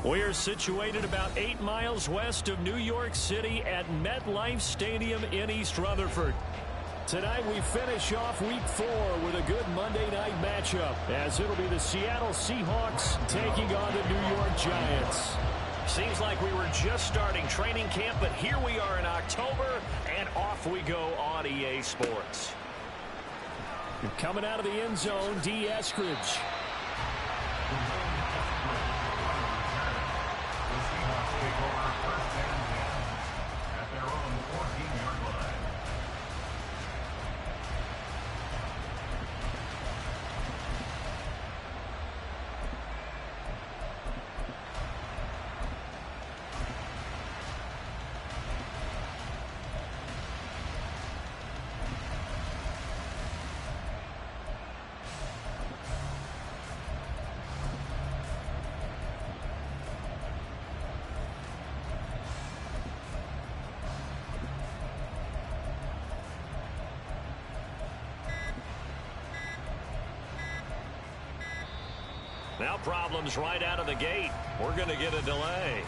We're situated about 8 miles west of New York City at MetLife Stadium in East Rutherford. Tonight we finish off week 4 with a good Monday night matchup, as it'll be the Seattle Seahawks taking on the New York Giants. Seems like we were just starting training camp, but here we are in October, and off we go on EA Sports. You're coming out of the end zone, D. Eskridge. Now problems right out of the gate. We're going to get a delay.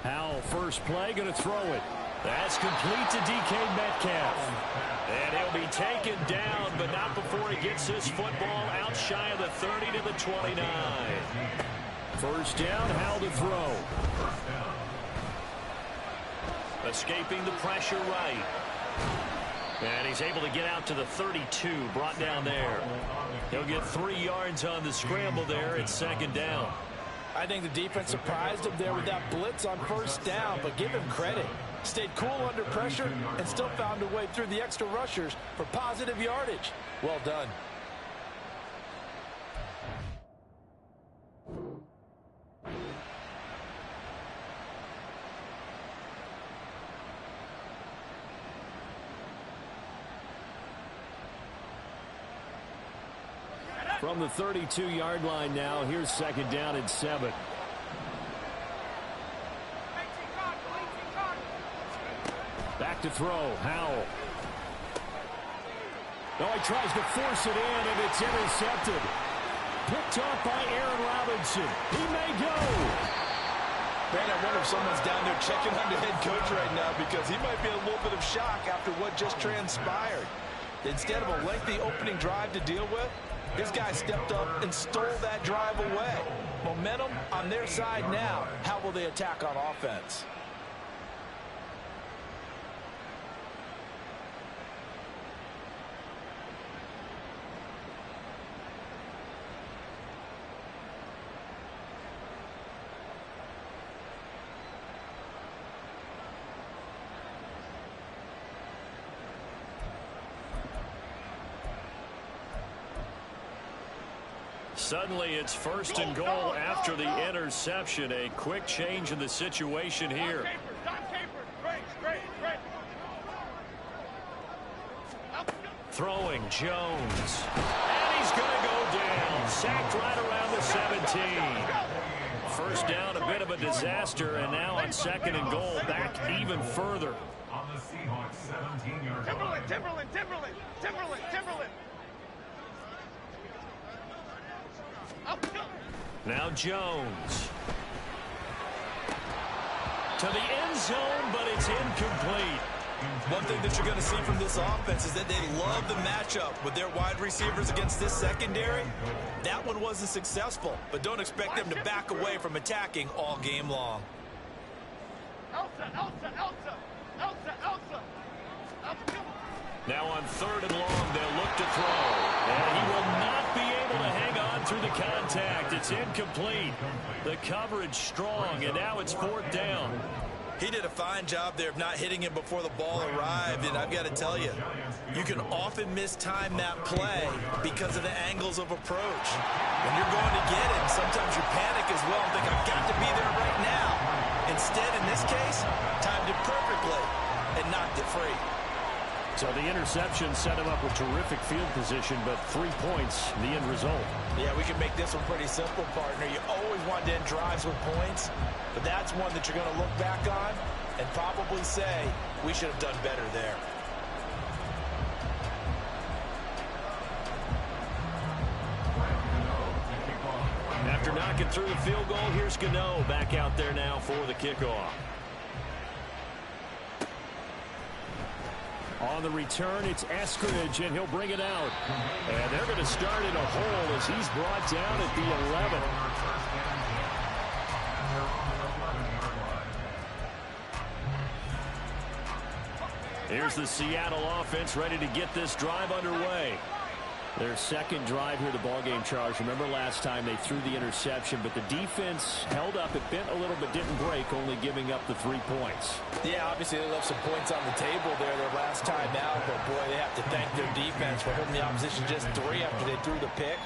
Howell, first play, going to throw it. That's complete to DK Metcalf. And he'll be taken down, but not before he gets his football out shy of the 30 to the 29. First down, Howell to throw. Escaping the pressure right. And he's able to get out to the 32, brought down there. He'll get 3 yards on the scramble there at second down. I think the defense surprised him there with that blitz on first down, but give him credit. Stayed cool under pressure and still found a way through the extra rushers for positive yardage. Well done. From the 32-yard line now, here's second down and 7. Back to throw, Howell. No, he tries to force it in, and it's intercepted. Picked off by Aaron Robinson. He may go. Man, I wonder if someone's down there checking on the head coach right now because he might be in a little bit of shock after what just transpired. Instead of a lengthy opening drive to deal with, this guy stepped up and stole that drive away. Momentum on their side now. How will they attack on offense? Suddenly it's first and goal after the interception. A quick change in the situation here. Throwing Jones. And he's going to go down. Sacked right around the 17. First down, a bit of a disaster, and now on second and goal, back even further. On the Seahawks 17-yard line. Timberland. Now Jones. To the end zone, but it's incomplete. One thing that you're going to see from this offense is that they love the matchup with their wide receivers against this secondary. That one wasn't successful, but don't expect them to back away from attacking all game long. Now on third and long, they'll look to throw. And he will not be able to hang on through the contact. It's incomplete. The coverage strong, and now it's fourth down. He did a fine job there of not hitting him before the ball arrived, and I've got to tell you, you can often mistime that play because of the angles of approach. When you're going to get him, sometimes you panic as well and think, I've got to be there right now. Instead, in this case, timed it perfectly and knocked it free. So the interception set him up with terrific field position, but 3 points, the end result. Yeah, we can make this one pretty simple, partner. You always want to end drives with points, but that's one that you're going to look back on and probably say, we should have done better there. After knocking through the field goal, here's Gano back out there now for the kickoff. On the return, it's Eskridge, and he'll bring it out. And they're going to start in a hole as he's brought down at the 11. Here's the Seattle offense ready to get this drive underway. Their second drive here, the ballgame, Charles. Remember last time they threw the interception, but the defense held up. It bent a little but didn't break, only giving up the 3 points. Yeah, obviously they left some points on the table there their last time out, but boy, they have to thank their defense for holding the opposition just 3 after they threw the pick.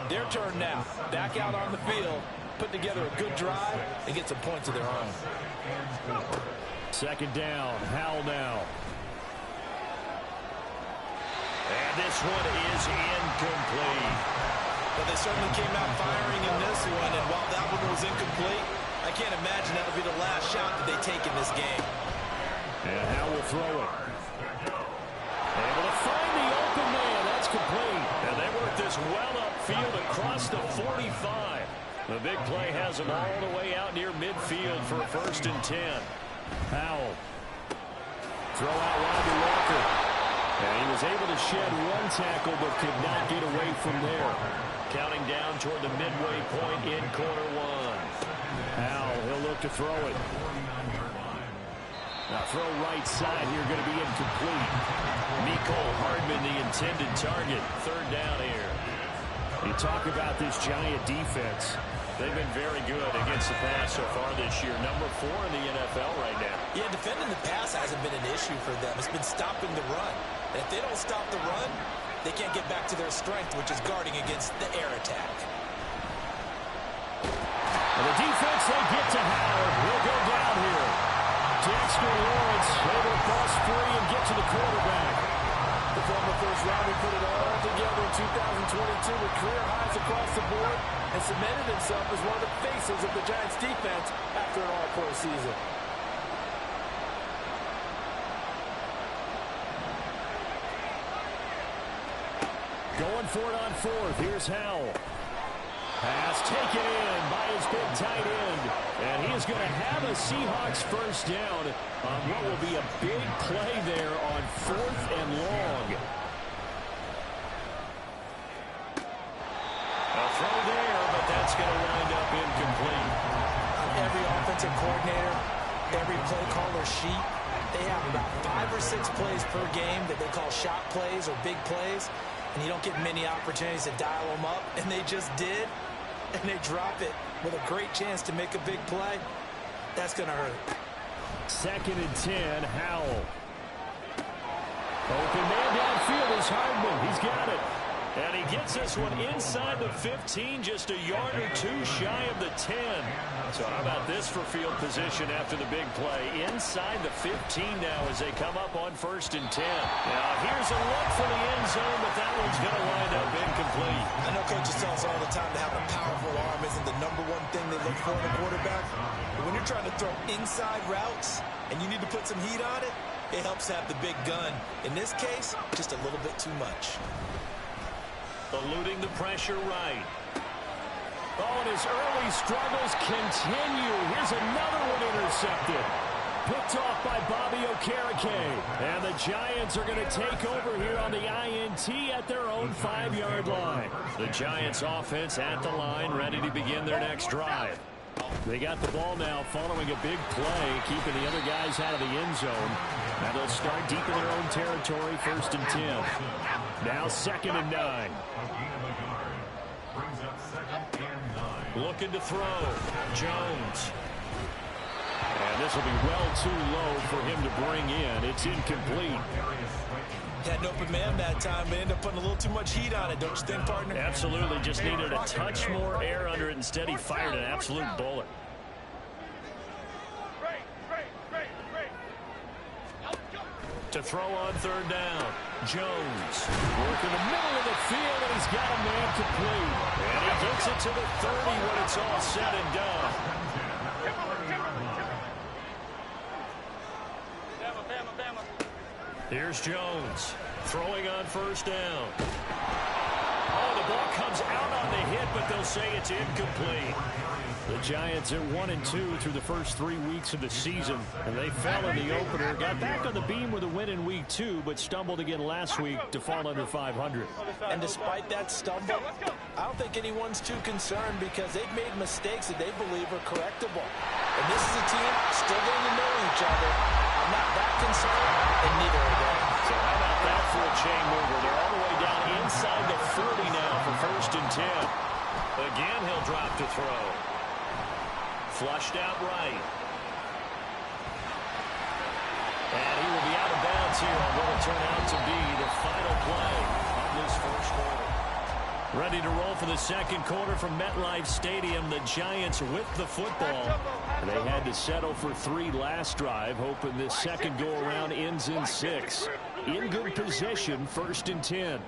Their turn now. Back out on the field, put together a good drive, and get some points of their own. Second down, Howell now. And this one is incomplete. But they certainly came out firing in this one, and while that one was incomplete, I can't imagine that'll be the last shot that they take in this game. And Howell will throw it. Able to find the open man. That's complete. And they work this well upfield across the 45. The big play has them all the way out near midfield for a 1st and 10. Howell. Throw out wide to Walker. And he was able to shed one tackle but could not get away from there. Counting down toward the midway point in quarter one. Howell, he'll look to throw it. Now throw right side here, going to be incomplete. Mecole Hardman, the intended target. 3rd down here. You talk about this Giant defense. They've been very good against the pass so far this year. Number 4 in the NFL right now. Yeah, defending the pass hasn't been an issue for them. It's been stopping the run. And if they don't stop the run, they can't get back to their strength, which is guarding against the air attack. And the defense, they get to Howard. He'll go down here. Dexter Lawrence able to cross free and get to the quarterback. The former first rounder put it all together in 2022 with career highs across the board and cemented himself as one of the faces of the Giants defense after an all-pro season. Going for it on 4th. Here's Howell. Pass taken in by his big tight end. And he is going to have a Seahawks 1st down on what will be a big play there on 4th and long. A throw there, but that's going to wind up incomplete. Every offensive coordinator, every play caller sheet, they have about 5 or 6 plays per game that they call shot plays or big plays. And you don't get many opportunities to dial them up. And they just did. And they drop it with a great chance to make a big play. That's going to hurt. 2nd and 10, Howell. Open man downfield is Hardman. He's got it. And he gets this one inside the 15, just a yard or 2 shy of the 10. So how about this for field position after the big play? Inside the 15 now as they come up on 1st and 10. Now here's a look for the end zone, but that one's going to wind up incomplete. I know coaches tell us all the time that having a powerful arm isn't the #1 thing they look for in a quarterback. But when you're trying to throw inside routes and you need to put some heat on it, it helps have the big gun. In this case, just a little bit too much. Eluding the pressure right. Oh, and his early struggles continue. Here's another one intercepted. Picked off by Bobby Okereke. And the Giants are going to take over here on the INT at their own 5-yard line. The Giants offense at the line, ready to begin their next drive. They got the ball now following a big play, keeping the other guys out of the end zone. Now they'll start deep in their own territory, 1st and 10. Now 2nd and 9. Looking to throw. Jones. And this will be well too low for him to bring in. It's incomplete. Had an open man that time, but ended up putting a little too much heat on it, don't you think, partner? Absolutely. Just needed a touch more air under it. Instead, he fired an absolute bullet. To throw on 3rd down. Jones working the middle of the field, and he's got a man complete. And he gets it to the 30 when it's all said and done. Here's Jones throwing on 1st down. Oh, the ball comes out on the hit, but they'll say it's incomplete. The Giants are 1-2 through the first 3 weeks of the season, and they fell in the opener. Got back on the beam with a win in week 2, but stumbled again last week to fall under 500. And despite that stumble, I don't think anyone's too concerned because they've made mistakes that they believe are correctable. And this is a team still getting to know each other. I'm not that concerned, and neither are they. So how about that for a chain mover? They're all the way down inside the 40 now for 1st and 10. Again, he'll drop to throw. Flushed out right. And he will be out of bounds here on what will turn out to be the final play of this first quarter. Ready to roll for the second quarter from MetLife Stadium. The Giants with the football. They had to settle for 3 last drive, hoping this second go-around ends in 6. In good position, 1st and 10.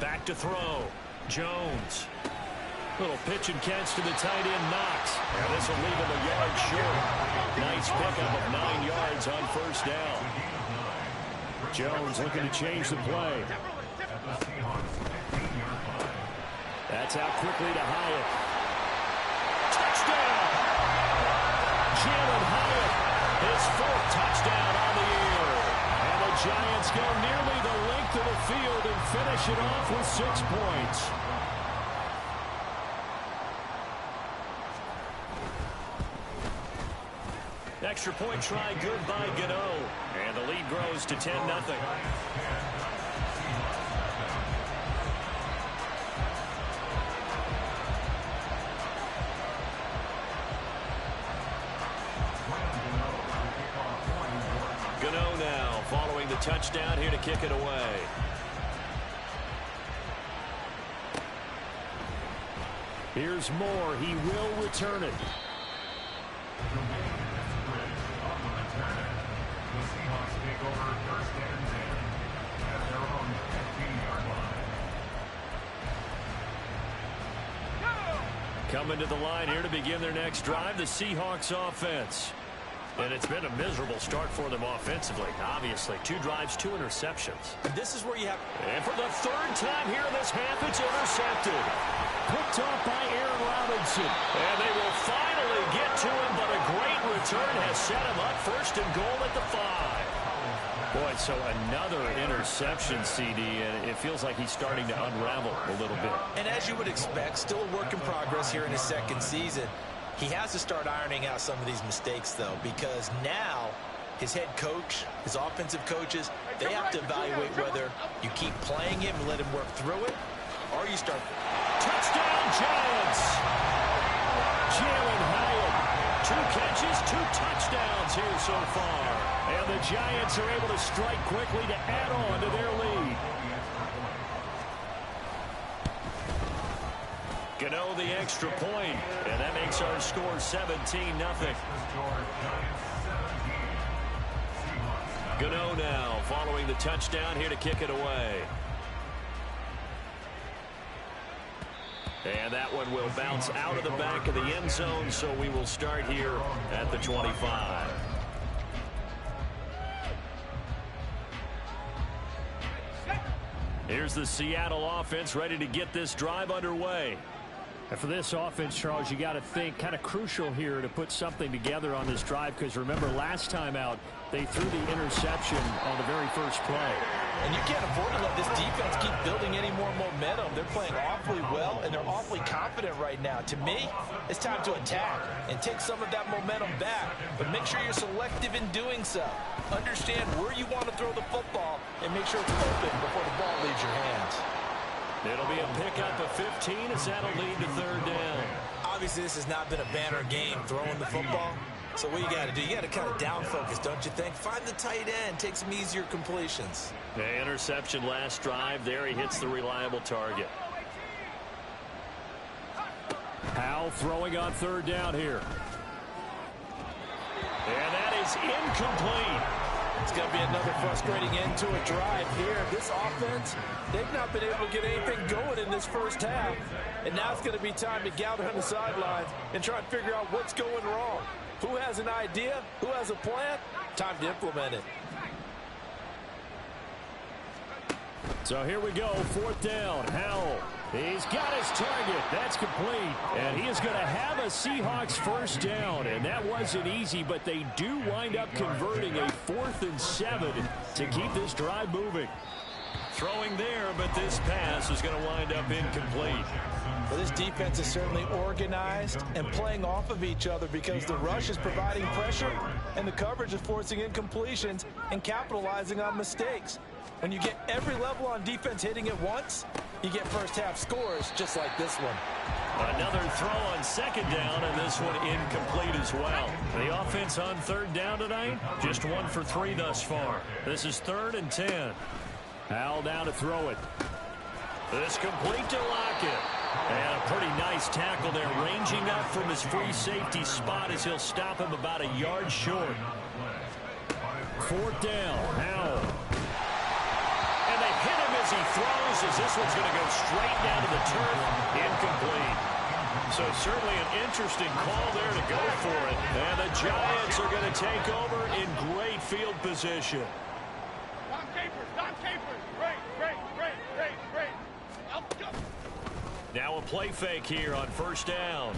Back to throw. Jones. Little pitch and catch to the tight end, Knox. And this will leave him a yard short. Nice pickup of 9 yards on first down. Jones looking to change the play. That's out quickly to Hyatt. Touchdown! Jalen Hyatt, his 4th touchdown on the year. And the Giants go nearly the length of the field and finish it off with 6 points. Extra point try good by Gano. And the lead grows to 10-0. Gano now following the touchdown here to kick it away. Here's Moore. He will return it. Coming to the line here to begin their next drive, the Seahawks offense. And it's been a miserable start for them offensively. Obviously, 2 drives, 2 interceptions. And this is where you have... And for the 3rd time here in this half, it's intercepted. Picked off by Aaron Robinson. And they will finally get to him, but a great return has set him up 1st and goal at the 5. Boy, so another interception, CD, and it feels like he's starting to unravel a little bit. And as you would expect, still a work in progress here in his 2nd season. He has to start ironing out some of these mistakes, though, because now his head coach, his offensive coaches, they have to evaluate whether you keep playing him and let him work through it, or you start... Touchdown, Giants! Jalen Hyatt, 2 catches, 2 touchdowns here so far. And the Giants are able to strike quickly to add on to their lead. Gano the extra point, and that makes our score 17-0. Gano now following the touchdown here to kick it away. And that one will bounce out of the back of the end zone, so we will start here at the 25. Here's the Seattle offense ready to get this drive underway. And for this offense, Charles, you got to think kind of crucial here to put something together on this drive, because remember last time out they threw the interception on the very first play. And you can't afford to let this defense keep building any more momentum. They're playing awfully well, and they're awfully confident right now. To me, it's time to attack and take some of that momentum back. But make sure you're selective in doing so. Understand where you want to throw the football and make sure it's open before the ball leaves your hands. It'll be a pickup of 15 as that'll lead to 3rd down. Obviously, this has not been a banner game throwing the football. So what you got to do, you got to kind of down focus, don't you think? Find the tight end, take some easier completions. The interception last drive. There he hits the reliable target. Powell throwing on 3rd down here. And that is incomplete. It's going to be another frustrating end to a drive here. This offense, they've not been able to get anything going in this first half. And now it's going to be time to gather on the sidelines and try and figure out what's going wrong. Who has an idea? Who has a plan? Time to implement it. So here we go, 4th down. Howell, he's got his target. That's complete. And he is going to have a Seahawks 1st down. And that wasn't easy, but they do wind up converting a 4th and 7 to keep this drive moving. Throwing there, but this pass is going to wind up incomplete. Well, this defense is certainly organized and playing off of each other because the rush is providing pressure and the coverage is forcing incompletions and capitalizing on mistakes. When you get every level on defense hitting at once, you get first half scores just like this one. Another throw on 2nd down, and this one incomplete as well. The offense on 3rd down tonight, just 1 for 3 thus far. This is 3rd and 10. Howell down to throw it. This complete to Lockett. And a pretty nice tackle there, ranging up from his free safety spot as he'll stop him about a yard short. 4th down, Howell. And they hit him as he throws, as this one's going to go straight down to the turf. Incomplete. So certainly an interesting call there to go for it. And the Giants are going to take over in great field position. Don Capers. Great. Let's go. Now a play fake here on first down.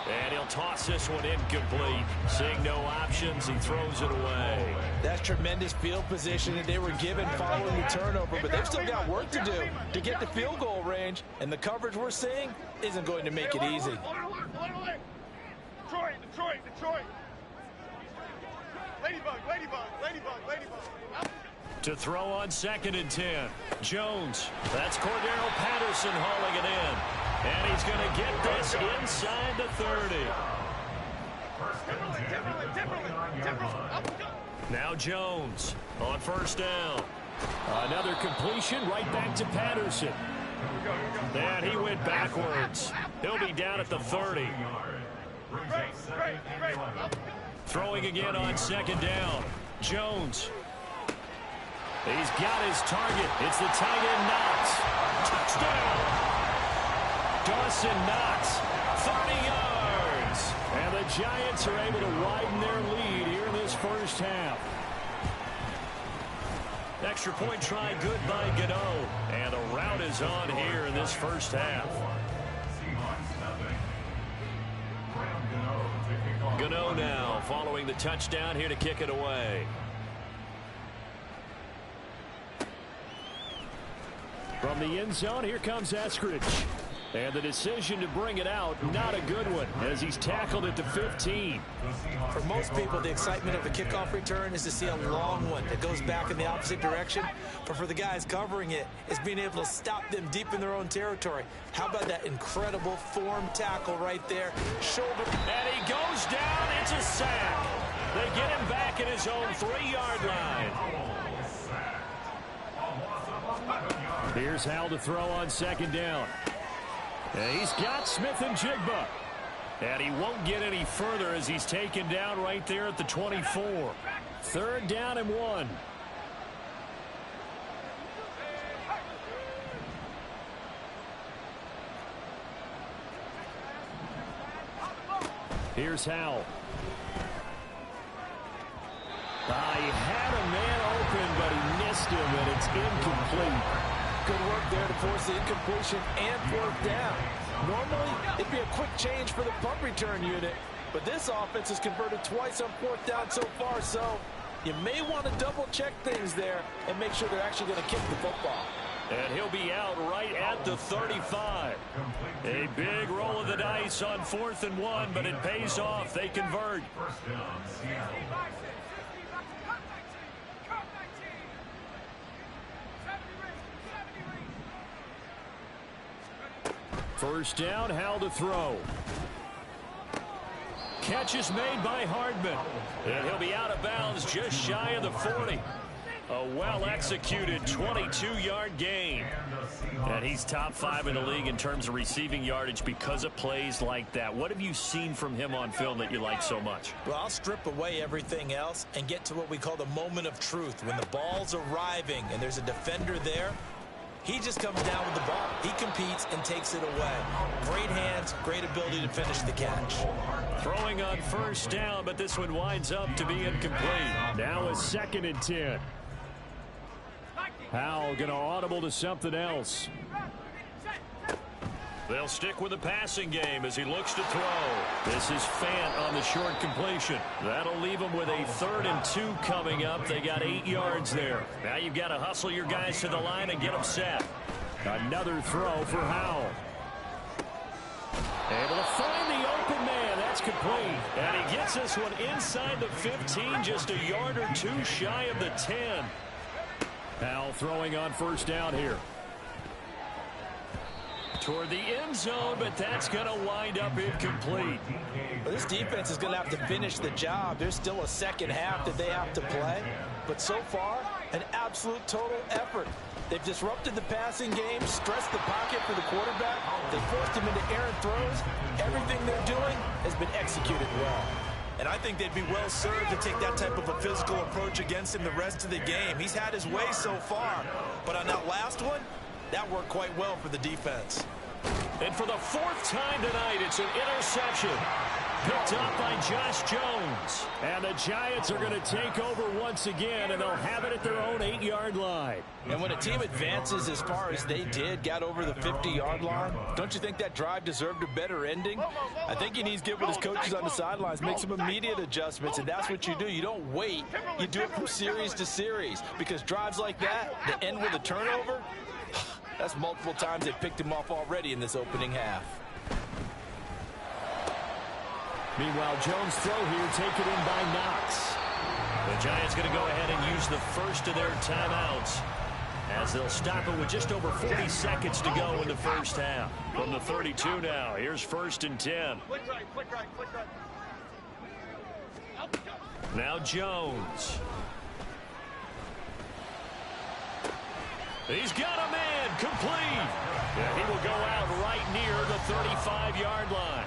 And he'll toss this one incomplete. Seeing no options, he throws it away. That's tremendous field position that they were given following the turnover, but they've still got work to do to get the field goal range, and the coverage we're seeing isn't going to make it easy. Detroit. Ladybug. To throw on 2nd and 10. Jones. That's Cordero Patterson hauling it in. And he's going to get this inside the 30. Now Jones on first down. Another completion right back to Patterson. And he went backwards. He'll be down at the 30. Throwing again on 2nd down. Jones. He's got his target. It's the tight end Knox. Touchdown! Dawson Knox, 30 yards. And the Giants are able to widen their lead here in this first half. Extra point try good by Gano. And the route is on here in this first half. Gano now following the touchdown here to kick it away. From the end zone, here comes Eskridge. And the decision to bring it out, not a good one, as he's tackled at the 15. For most people, the excitement of a kickoff return is to see a long one that goes back in the opposite direction. But for the guys covering it, it's being able to stop them deep in their own territory. How about that incredible form tackle right there? Shoulder. And he goes down. It's a sack. They get him back at his own 3-yard line. Here's Hal to throw on 2nd down. And he's got Smith and Jigba. And he won't get any further as he's taken down right there at the 24. 3rd down and 1. Here's Howell. He had a man open, but he missed him, and it's incomplete. Good work there to force the incompletion and 4th down. Normally, it'd be a quick change for the punt return unit, but this offense has converted twice on 4th down so far, so you may want to double-check things there and make sure they're actually going to kick the football. And he'll be out right at the 35. A big roll of the dice on 4th and 1, but it pays off. They convert. First down, Hal to throw. Catch is made by Hardman. And he'll be out of bounds just shy of the 40. A well-executed 22-yard gain. And he's top 5 in the league in terms of receiving yardage because of plays like that. What have you seen from him on film that you like so much? Well, I'll strip away everything else and get to what we call the moment of truth. When the ball's arriving and there's a defender there, he just comes down with the ball. He competes and takes it away. Great hands, great ability to finish the catch. Throwing on first down, but this one winds up to be incomplete. Now a 2nd and 10. Howell going to audible to something else. They'll stick with the passing game as he looks to throw. This is Fant on the short completion. That'll leave him with a 3rd and 2 coming up. They got 8 yards there. Now you've got to hustle your guys to the line and get them set. Another throw for Howell. Able to find the open man. That's complete. And he gets this one inside the 15, just a yard or 2 shy of the 10. Howell throwing on first down here. Toward the end zone, but that's going to wind up incomplete. Well, this defense is going to have to finish the job. There's still a second half that they have to play. But so far, an absolute total effort. They've disrupted the passing game, stressed the pocket for the quarterback. They forced him into errant throws. Everything they're doing has been executed well. And I think they'd be well served to take that type of a physical approach against him the rest of the game. He's had his way so far. But on that last one, That worked quite well for the defense. And for the fourth time tonight, it's an interception. Picked up by Josh Jones. And the Giants are going to take over once again, and they'll have it at their own 8-yard line. And when a team advances as far as they did, got over the 50-yard line, don't you think that drive deserved a better ending? I think he needs to get with his coaches on the sidelines, make some immediate adjustments, and that's what you do. You don't wait. You do it from series to series, because drives like that end with a turnover, that's multiple times they picked him off already in this opening half. Meanwhile, Jones' throw here taken in by Knox. The Giants going to go ahead and use the first of their timeouts as they'll stop it with just over 40 seconds to go in the first half. From the 32 now, here's 1st and 10. Click right, click right, click right. Now Jones. He's got a man complete. Yeah, he will go out right near the 35-yard line.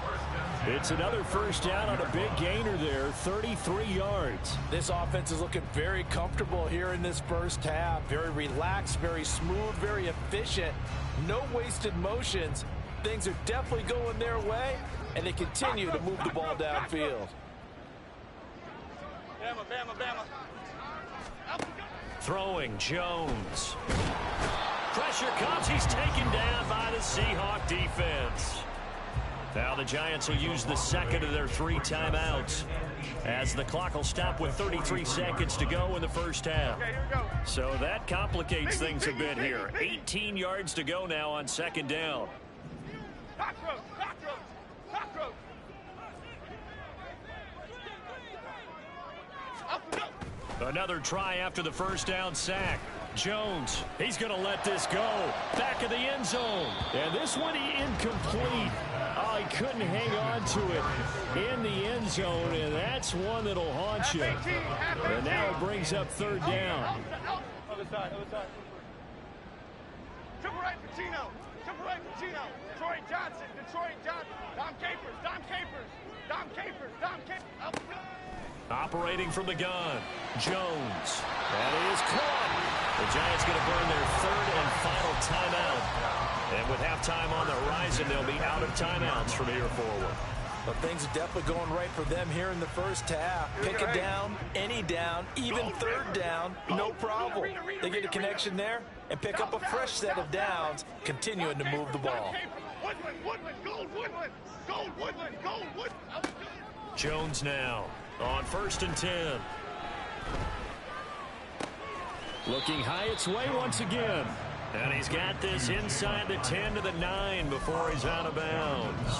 It's another first down on a big gainer there, 33 yards. This offense is looking very comfortable here in this first half. Very relaxed, very smooth, very efficient. No wasted motions. Things are definitely going their way, and they continue to move the ball downfield. Bama, Bama, Bama. Throwing Jones. Pressure comes. He's taken down by the Seahawk defense. Now the Giants will use the second of their 3 timeouts as the clock will stop with 33 seconds to go in the first half. Okay, here we go. So that complicates things a bit here. 18 yards to go now on 2nd down. Cockroach, cockroach, cockroach. Another try after the first down sack. Jones, he's going to let this go. Back of the end zone. And this one incomplete. Oh, he couldn't hang on to it in the end zone, and that's one that'll haunt you. And now it brings up 3rd down. Other side, other side. Triple right, Pacino. Triple right, Pacino. Troy Johnson, Detroit Johnson. Dom Capers, Dom Capers. Dom Capers, Dom Capers. Operating from the gun, Jones. That is caught. The Giants going to burn their 3rd and final timeout. And with halftime on the horizon, they'll be out of timeouts from here forward. But things are definitely going right for them here in the first half. Pick it down, any down, even 3rd down, no problem. They get a connection there and pick up a fresh set of downs, continuing to move the ball. Woodland, Woodland, Gold Woodland, Gold Woodland, Gold Woodland. Jones now on 1st and 10. Looking high its way once again. And he's got this inside the 10 to the 9 before he's out of bounds.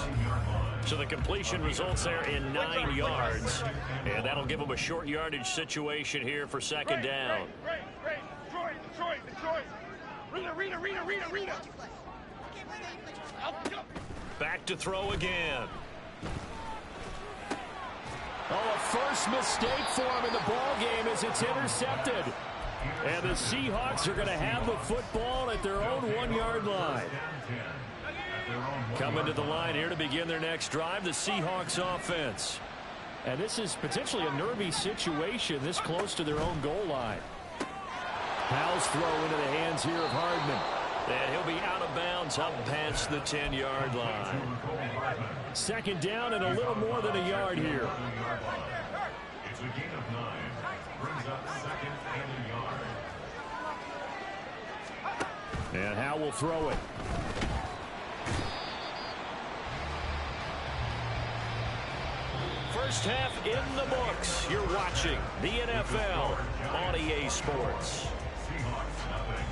So the completion results there in 9 yards. And that'll give him a short yardage situation here for 2nd down. Great. Detroit. Rita. Back to throw again. Oh, a first mistake for him in the ball game as it's intercepted. And the Seahawks are going to have the football at their own 1-yard line. Coming to the line here to begin their next drive, the Seahawks offense. And this is potentially a nervy situation this close to their own goal line. Powell's throw into the hands here of Hardman. And he'll be out of bounds up past the 10-yard line. 2nd down and a little more than a yard here. It's a gain of 9. Brings up 2nd and a yard. And Howe will throw it. First half in the books. You're watching the NFL on EA Sports. Seahawks nothing.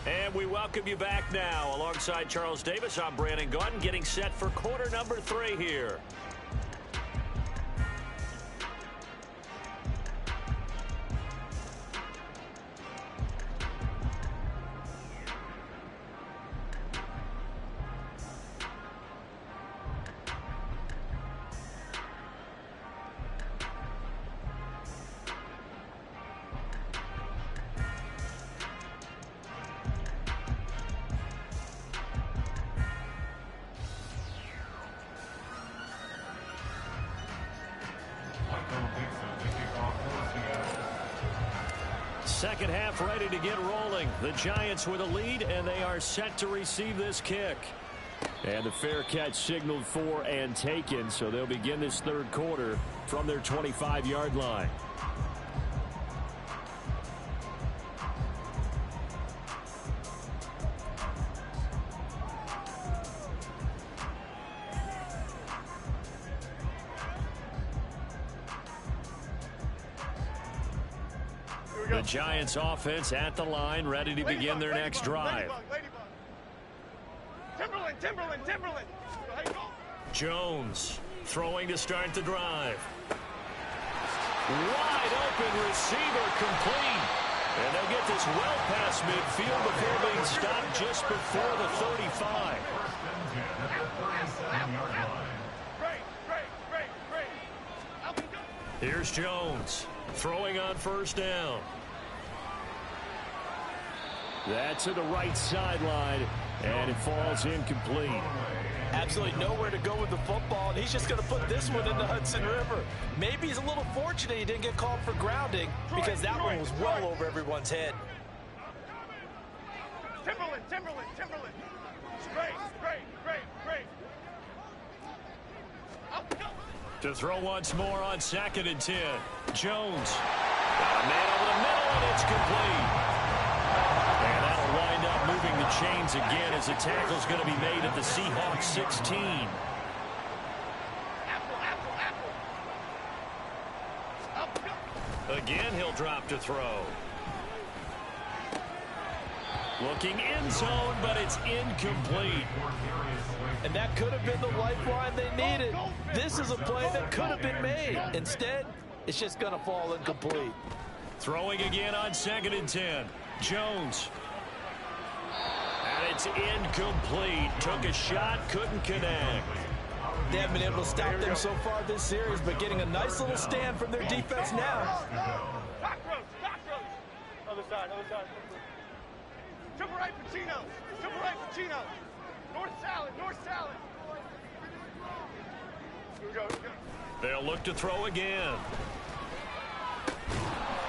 And we welcome you back now. Alongside Charles Davis, I'm Brandon Gaudin, getting set for quarter number 3 here. Second half ready to get rolling. The Giants with a lead, and they are set to receive this kick. And the fair catch signaled for and taken, so they'll begin this third quarter from their 25-yard line. The Giants offense at the line, ready to begin their next drive. Timberland. Jones throwing to start the drive. Wide open receiver, complete. And they'll get this well past midfield before being stopped just before the 35. Here's Jones throwing on first down. That's to the right sideline, and it falls incomplete. Absolutely nowhere to go with the football, and he's just going to put this one in the Hudson River. Maybe he's a little fortunate he didn't get called for grounding, because that one was well over everyone's head. Timberland. Straight. To throw once more on 2nd and 10. Jones got a man over the middle, and it's complete. And that'll wind up moving the chains again as the tackle's going to be made at the Seahawks 16. Again, he'll drop to throw. Looking end zone, but it's incomplete. And that could have been the lifeline they needed. This is a play that could have been made. Instead, it's just going to fall incomplete. Throwing again on 2nd and 10. Jones. And it's incomplete. Took a shot, couldn't connect. They haven't been able to stop them so far this series, but getting a nice little stand from their defense now. Cockroach. Other side. Triple right, Pacino. North salad. Here we go. They'll look to throw again.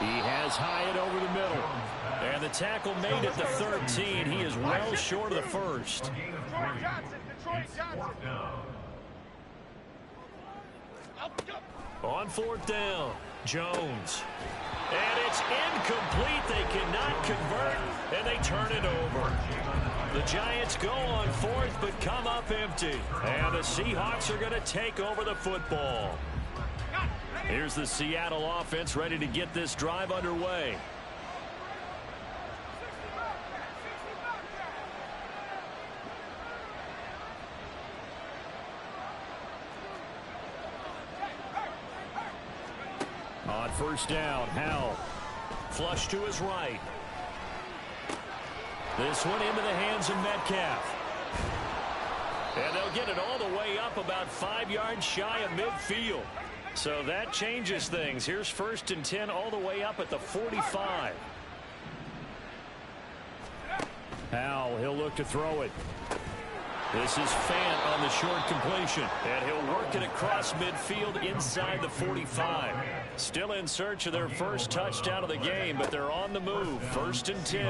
He has Hyatt over the middle. And the tackle made at the 13. He is well short of the first. Detroit Johnson. On 4th down, Jones. And it's incomplete. They cannot convert, and they turn it over. The Giants go on 4th, but come up empty. And the Seahawks are going to take over the football. Here's the Seattle offense ready to get this drive underway. On first down, Howell. Flush to his right. This one into the hands of Metcalf. And they'll get it all the way up about 5 yards shy of midfield. So that changes things. Here's 1st and 10 all the way up at the 45. Howell, he'll look to throw it. This is Fant on the short completion. And he'll work it across midfield inside the 45. Still in search of their first touchdown of the game, but they're on the move. 1st and 10.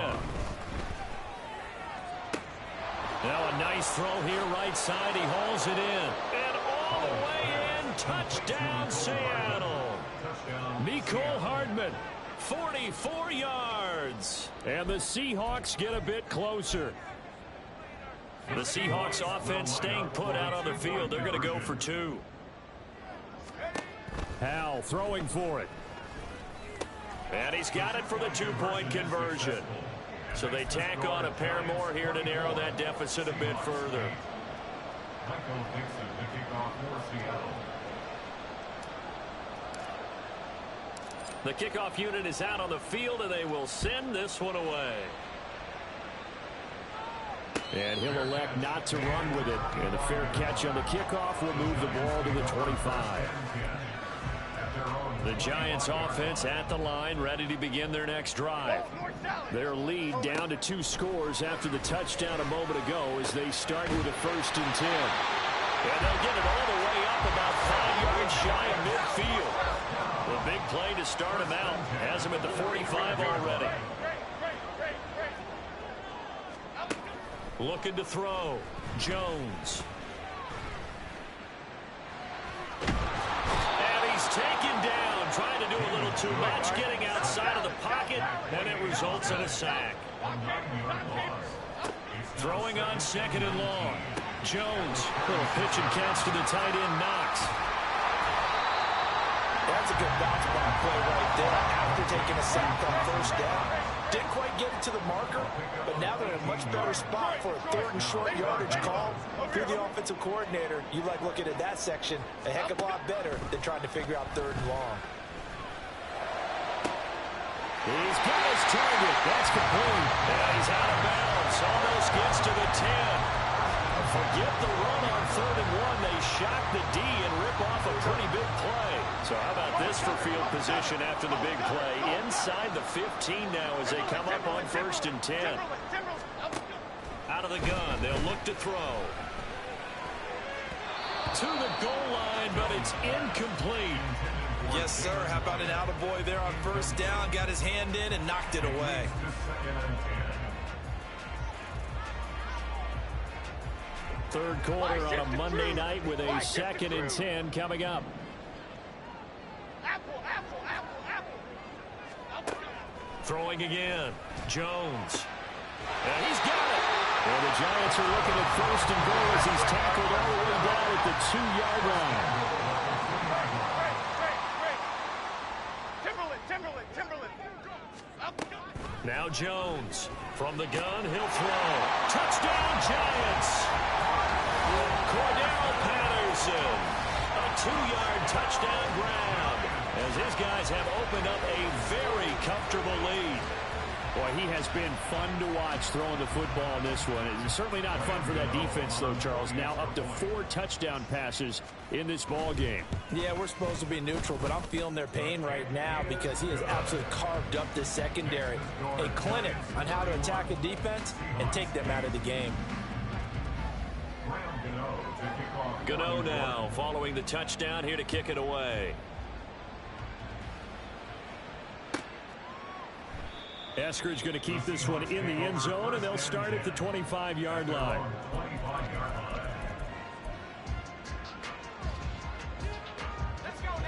Now a nice throw here right side. He hauls it in. And all the way in. Touchdown, Seattle. Mecole Hardman, 44 yards. And the Seahawks get a bit closer. The Seahawks offense staying put out on the field. They're going to go for 2. Howell throwing for it. And he's got it for the 2-point conversion. So they tack on a pair more here to narrow that deficit a bit further. Michael Dixon, the kickoff for Seattle. The kickoff unit is out on the field, and they will send this one away. And he'll elect not to run with it. And a fair catch on the kickoff will move the ball to the 25. The Giants offense at the line, ready to begin their next drive. Their lead down to 2 scores after the touchdown a moment ago as they start with a 1st and 10. And they'll get it all the way up about 5 yards shy of midfield. The big play to start him out. Has him at the 45 already. Looking to throw. Jones. And he's taken down. Trying to do a little too much. Getting outside of the pocket. And it results in a sack. Throwing on second and long. Jones. Little pitch and catch to the tight end, Knox. That's a good bounce back play right there after taking a sack on first down. Didn't quite get it to the marker, but now they're in a much better spot for a third and short yardage call. If you're the offensive coordinator, you like looking at that section a heck of a lot better than trying to figure out third and long. He's got his target. That's complete. And he's out of bounds. Almost gets to the 10. Forget the run on third and one. They shock the D and rip off a pretty big play. So how about this for field position after the big play? Inside the 15 now as they come up on first and 10. Out of the gun. They'll look to throw. To the goal line, but it's incomplete. Yes, sir. How about an attaboy there on first down? Got his hand in and knocked it away. Third quarter on a Monday night with a second and 10 coming up. Throwing again. Jones. And he's got it. And the Giants are looking at first and goal as he's tackled all the way down at the 2-yard line. Now Jones. From the gun, he'll throw. Touchdown, Giants! Cordell Patterson. A 2-yard touchdown grab. As his guys have opened up a very comfortable lead. Boy, he has been fun to watch throwing the football in this one. It's certainly not fun for that defense, though, Charles. Now up to 4 touchdown passes in this ball game. Yeah, we're supposed to be neutral, but I'm feeling their pain right now because he has absolutely carved up this secondary. A clinic on how to attack a defense and take them out of the game. Gano now following the touchdown here to kick it away. Eskridge going to keep this one in the end zone, and they'll start at the 25-yard line.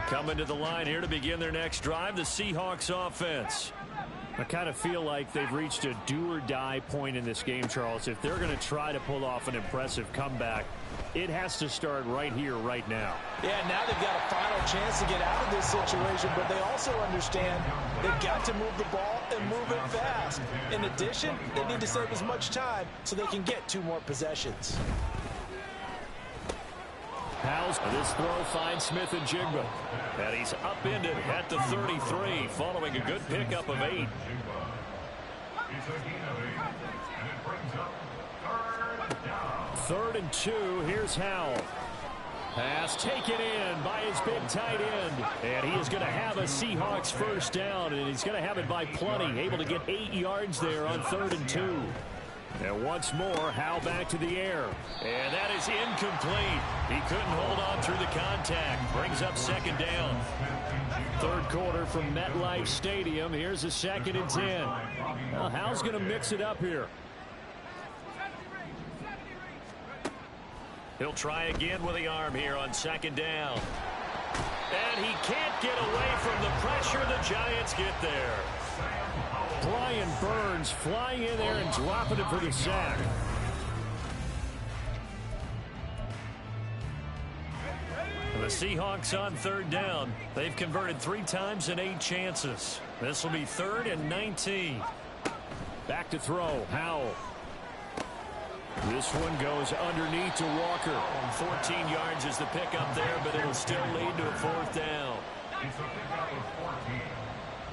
Coming to the line here to begin their next drive, the Seahawks offense. I kind of feel like they've reached a do-or-die point in this game, Charles. If they're going to try to pull off an impressive comeback, it has to start right here, right now. Yeah, now they've got a final chance to get out of this situation, but they also understand they've got to move the ball and move it fast. In addition, they need to save as much time so they can get 2 more possessions. Howes, this throw finds Smith and Jigba. And he's upended at the 33 following a good pickup of 8. Third and 2. Here's Howell. Pass taken in by his big tight end. And he is going to have a Seahawks first down. And he's going to have it by plenty. Able to get 8 yards there on third and 2. And once more, Howell back to the air. And that is incomplete. He couldn't hold on through the contact. Brings up second down. Third quarter from MetLife Stadium. Here's a second and 10. Well, Howell's going to mix it up here. He'll try again with the arm here on second down. And he can't get away from the pressure. The Giants get there. Brian Burns flying in there and dropping it for the sack. The Seahawks on third down. They've converted 3 times in 8 chances. This will be 3rd and 19. Back to throw. Howell. This one goes underneath to Walker. 14 yards is the pickup there, but it'll still lead to a 4th down. It's a pickup of 14,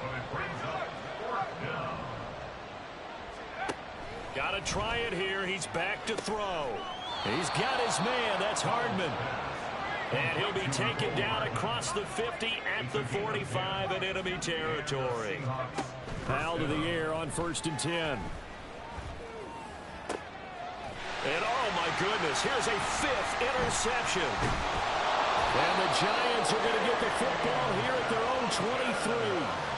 but it brings up 4th down. Got to try it here. He's back to throw. He's got his man. That's Hardman. And he'll be taken down across the 50 at the 45 in enemy territory. Foul to the air on 1st and 10. And oh my goodness, here's a 5th interception. And the Giants are going to get the football here at their own 23.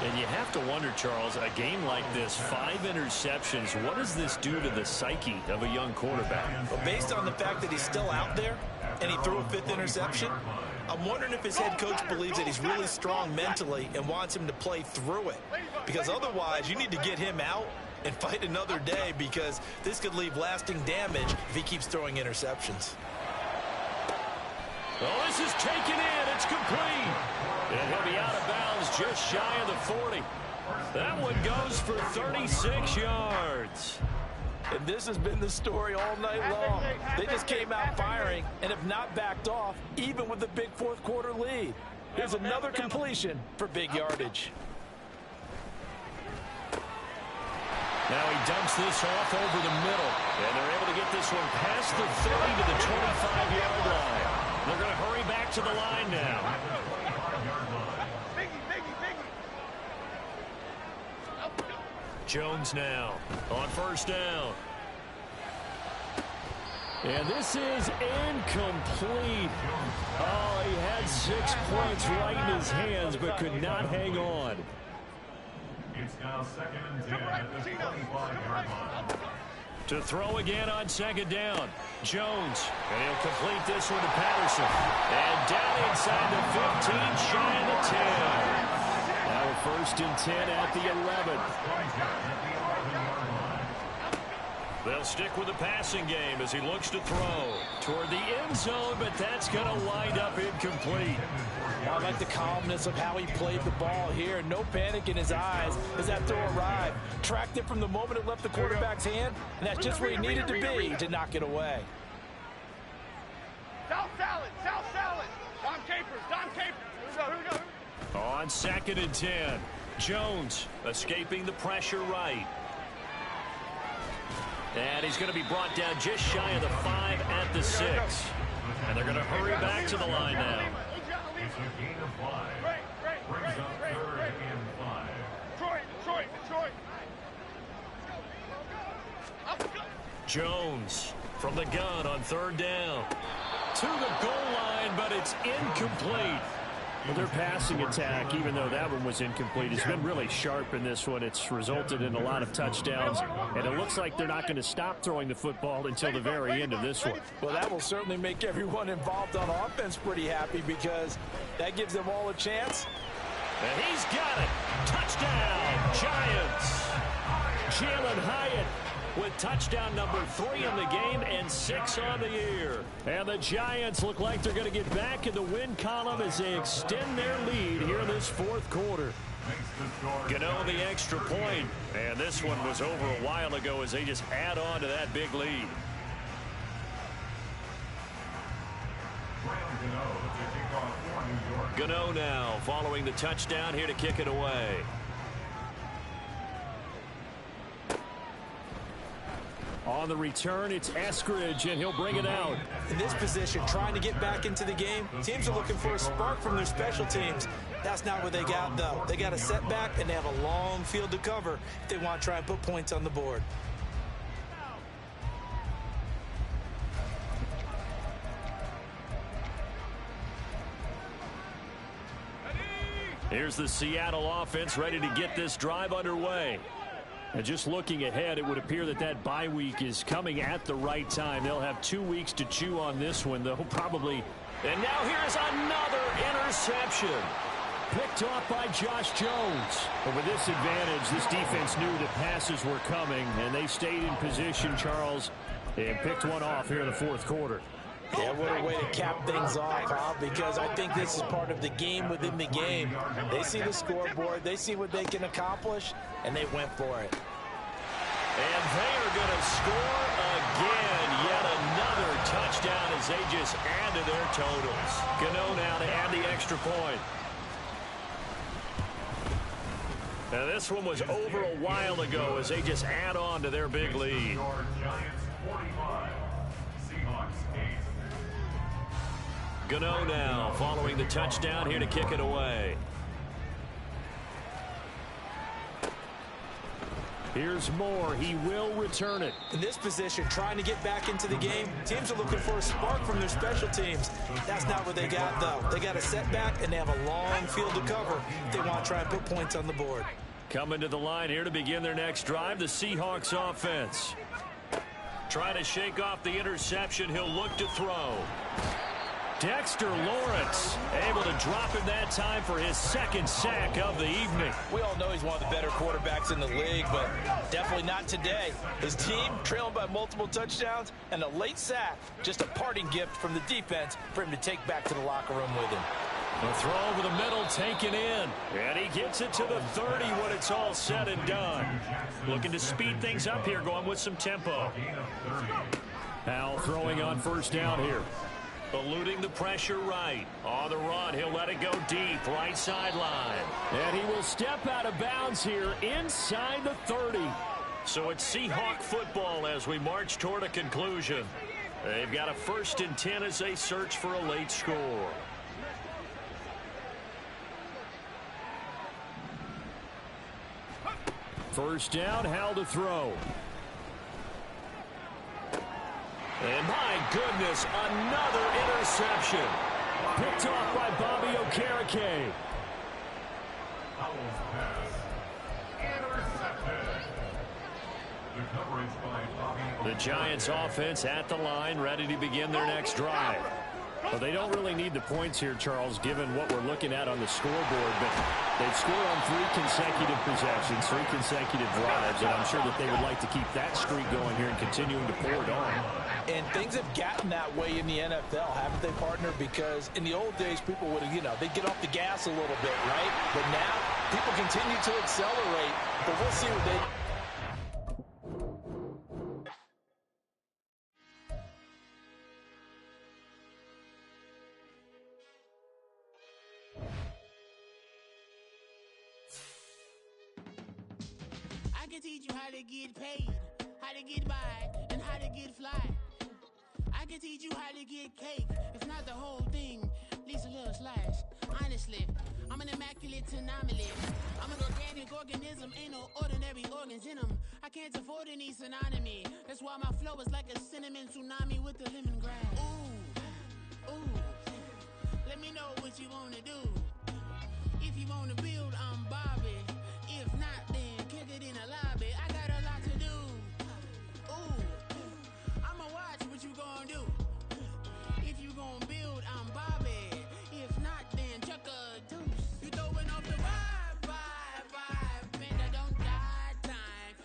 And you have to wonder, Charles, a game like this, 5 interceptions, what does this do to the psyche of a young quarterback? Well, based on the fact that he's still out there and he threw a 5th interception, I'm wondering if his head coach believes that he's really strong mentally and wants him to play through it. Because otherwise, you need to get him out and fight another day, because this could leave lasting damage if he keeps throwing interceptions. Oh, this is taken in. It's complete. And he'll be out of bounds just shy of the 40. That one goes for 36 yards. And this has been the story all night long. They just came out firing and have not backed off, even with the big fourth-quarter lead. Here's another completion for big yardage. Now he dumps this off over the middle. And they're able to get this one past the 30 to the 25-yard line. They're going to hurry back to the line now. Jones now on first down. And this is incomplete. Oh, he had 6 points right in his hands, but could not hang on. It's now 2nd and 10 at the 25-yard line. To throw again on second down. Jones. And he'll complete this one to Patterson. And down inside the 15, shy of the 10. Now a 1st and 10 at the 11. They'll stick with the passing game as he looks to throw toward the end zone, but that's going to wind up incomplete. I like the calmness of how he played the ball here. No panic in his eyes as that throw arrived. Tracked it from the moment it left the quarterback's hand, and that's just where he needed to be to knock it away. South salad, South salad. Dom Capers, Dom Capers. Here we go. On 2nd and 10, Jones escaping the pressure right. And he's going to be brought down just shy of the 5 at the 6. And they're going to hurry back to the line now. It's a gain of 5. Brings up 3rd and 5. Detroit. Jones from the gun on 3rd down. To the goal line, but it's incomplete. Well, their passing attack, even though that one was incomplete, has been really sharp in this one. It's resulted in a lot of touchdowns, and it looks like they're not going to stop throwing the football until the very end of this one. Well, that will certainly make everyone involved on offense pretty happy, because that gives them all a chance. And he's got it. Touchdown, Giants. Jalen Hyatt with touchdown number 3 in the game and 6 on the year. And the Giants look like they're going to get back in the win column as they extend their lead here in this 4th quarter. Gano the extra point, and this one was over a while ago as they just add on to that big lead. Gano now following the touchdown here to kick it away. On the return, it's Eskridge, and he'll bring it out. In this position, trying to get back into the game, teams are looking for a spark from their special teams. That's not what they got, though. They got a setback, and they have a long field to cover if they want to try and put points on the board. Here's the Seattle offense ready to get this drive underway. And just looking ahead, it would appear that that bye week is coming at the right time. They'll have 2 weeks to chew on this one, though, probably. And now here's another interception. Picked off by Josh Jones. But with this advantage, this defense knew that passes were coming, and they stayed in position, Charles, and picked one off here in the 4th quarter. Yeah, what a way to cap things off, huh? Because I think this is part of the game within the game. They see the scoreboard, they see what they can accomplish, and they went for it. And they are going to score again. Yet another touchdown as they just add to their totals. Gano now to add the extra point. Now this one was over a while ago as they just add on to their big lead. Giants 45. Seahawks 8. Gano now following the touchdown here to kick it away. Here's Moore. He will return it. In this position, trying to get back into the game, teams are looking for a spark from their special teams. That's not what they got, though. They got a setback, and they have a long field to cover if they want to try and put points on the board. Coming to the line here to begin their next drive, the Seahawks offense. Trying to shake off the interception. He'll look to throw. Dexter Lawrence able to drop him that time for his second sack of the evening. We all know he's one of the better quarterbacks in the league, but definitely not today. His team trailing by multiple touchdowns and a late sack. Just a parting gift from the defense for him to take back to the locker room with him. The throw over the middle taken in. And he gets it to the 30 when it's all said and done. Looking to speed things up here, going with some tempo. Howell throwing on first down here. Eluding the pressure right. On the run, he'll let it go deep, right sideline. And he will step out of bounds here inside the 30. So it's Seahawk football as we march toward a conclusion. They've got a 1st and 10 as they search for a late score. First down, Howell to throw. And my goodness, another interception. Picked off by Bobby Okereke. Howell's pass intercepted. The coverage by Bobby. The Giants offense at the line, ready to begin their next drive. Well, they don't really need the points here, Charles, given what we're looking at on the scoreboard. But they've scored on 3 consecutive possessions, 3 consecutive drives, and I'm sure that they would like to keep that streak going here and continuing to pour it on. And things have gotten that way in the NFL, haven't they, partner? Because in the old days, people would, they'd get off the gas a little bit, right? But now, people continue to accelerate. But we'll see what they... I can teach you how to get paid, how to get by, and how to get fly. I can teach you how to get cake, if not the whole thing, at least a little slice. Honestly, I'm an immaculate anomaly. I'm an organic organism, ain't no ordinary organs in them. I can't afford any synonymy. That's why my flow is like a cinnamon tsunami with the lemongrass. Ooh, ooh, let me know what you wanna do. If you wanna build, I'm Bobby. If not, then kick it in the lobby. I got a lot to do. Ooh, I'ma watch what you gon' do. If you gon' build, I'm Bobby. If not, then chuck a deuce. You throwing off the vibe. Man, I don't die time.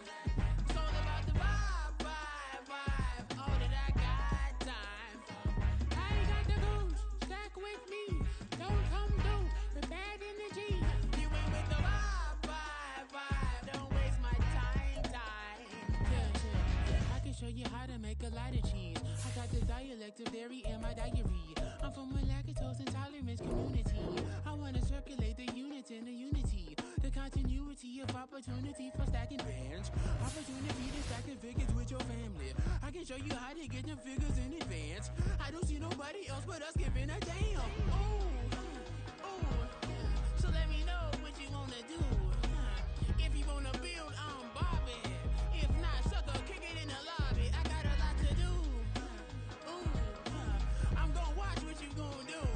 It's all about the vibe. All that I got time. I ain't got the goose. Stack with me. Don't come through with bad energy. You ain't with the vibe. Don't waste my time. Yeah. I can show you how to make a lot of cheese. I got the dialect of dairy in my diary. I'm from a lactose intolerance community. I wanna circulate the unity and the unity. The continuity of opportunity for stacking bands. Opportunity to stack the figures with your family. I can show you how to get them figures in advance. I don't see nobody else but us giving a damn. Ooh. So let me know what you wanna do. If you wanna build, I'm Bobby. If not, sucker, kick it in the lobby. I got a lot to do. Ooh, I'm gonna watch what you gonna do.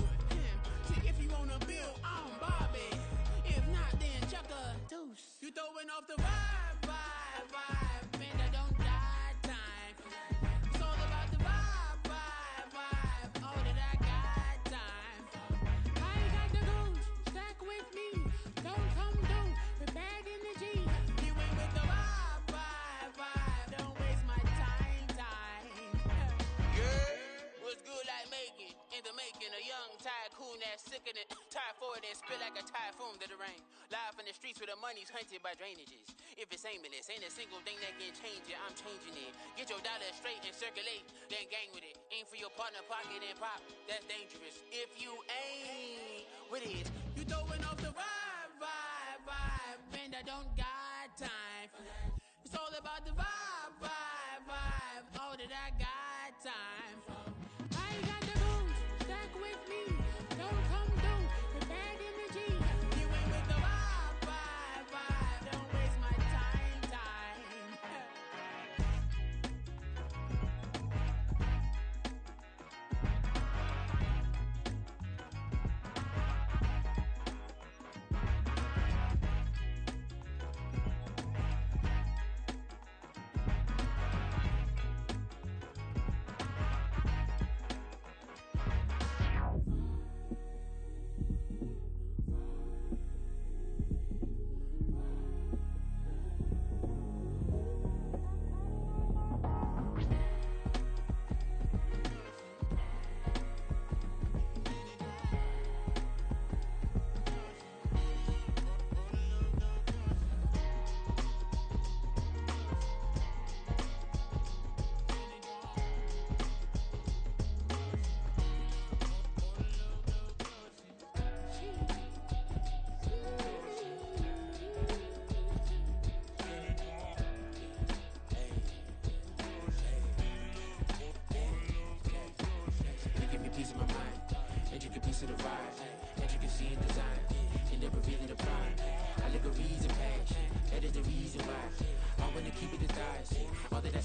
See, if you wanna build, I'm Bobby. If not, then chuck a deuce. You throwing off the vibe. Man, I don't die time. It's all about the vibe. All that I got time. I ain't got the goose. Stack with me. Don't come through with bad energy. You ain't with the vibe. Don't waste my time. Yeah, what's good like making? In the making, a young tycoon that's sickening. Tie forward and spit like a typhoon to the rain. Live in the streets where the money's hunted by drainages. If it's aimless, ain't a single thing that can change it. I'm changing it. Get your dollar straight and circulate, then gang with it. Aim for your partner, pocket and pop. That's dangerous. If you ain't with it, you throwing off the vibe. Man, I don't got time for that. It's all about the vibe. All that I got time for. I ain't got the goose. Stack with me. Don't come through with bad energy. You ain't with the vibe. Don't waste my time.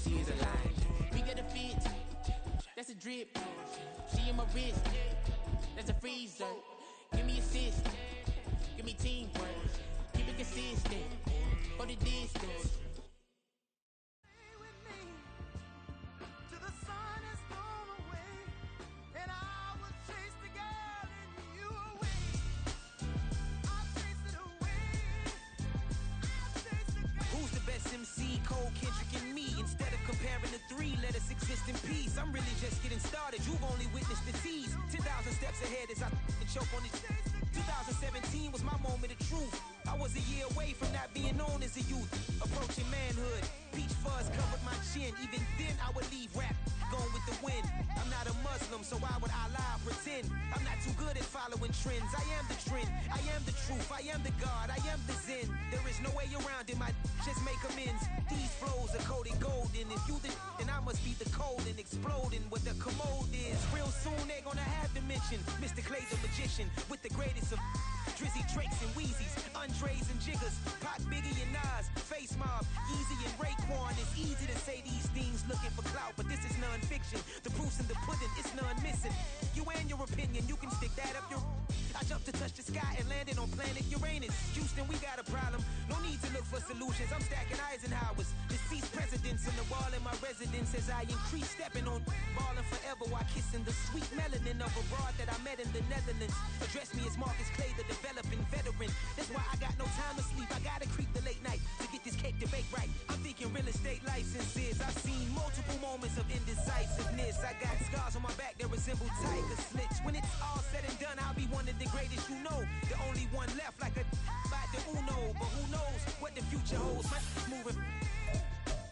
pussy is a lie. We get a fit, that's a drip. She in my wrist, that's a freezer. Give me assist, give me teamwork. Keep it consistent, go the distance. Who's the best MC? Cole, Kendrick, and me. Instead of comparing the three, let us exist in peace. I'm really just getting started. You've only witnessed the tease. 10,000 steps ahead as I choke on it. 2017 was my moment of truth. I was a year away from not being known as a youth. Approaching manhood. Peach fuzz covered my chin. Even then, I would leave rap going with the wind. I'm not a Muslim, so why would I lie or pretend? I'm not too good at following trends. I am the trend. I am the truth. I am the God. I am the Zen. There is no way around it. My just make amends. These flows are coated golden. If you the then I must be the cold and exploding what the commode is. Real soon they're gonna have to mention Mr. Clay the magician with the greatest of Drizzy, Drakes, and Wheezies, Andres and Jiggers, Pac, Biggie, and Nas, Face Mob, Easy and Raekwon. It's easy to say these things looking for clout, but this is non-fiction. The proof's in the pudding, it's none missing. You and your opinion, you can stick that up your... I jumped to touch the sky and landed on planet Uranus. Houston, we got a problem. No need to look for solutions. I'm stacking Eisenhowers. Deceased presidents in the wall in my residence as I increase stepping on balling forever while kissing the sweet melanin of a broad that I met in the Netherlands. Address me as Marcus Clay, the developing veteran. That's why I got no time to sleep. I gotta creep the late night to get this cake debate right. I'm thinking real estate licenses. I've seen multiple moments of indecisiveness. I got scars on my back that resemble tiger slits. When it's all said and done, I'll be one of the greatest you know. The only one left like a by the Uno. But who knows what the future holds? My moving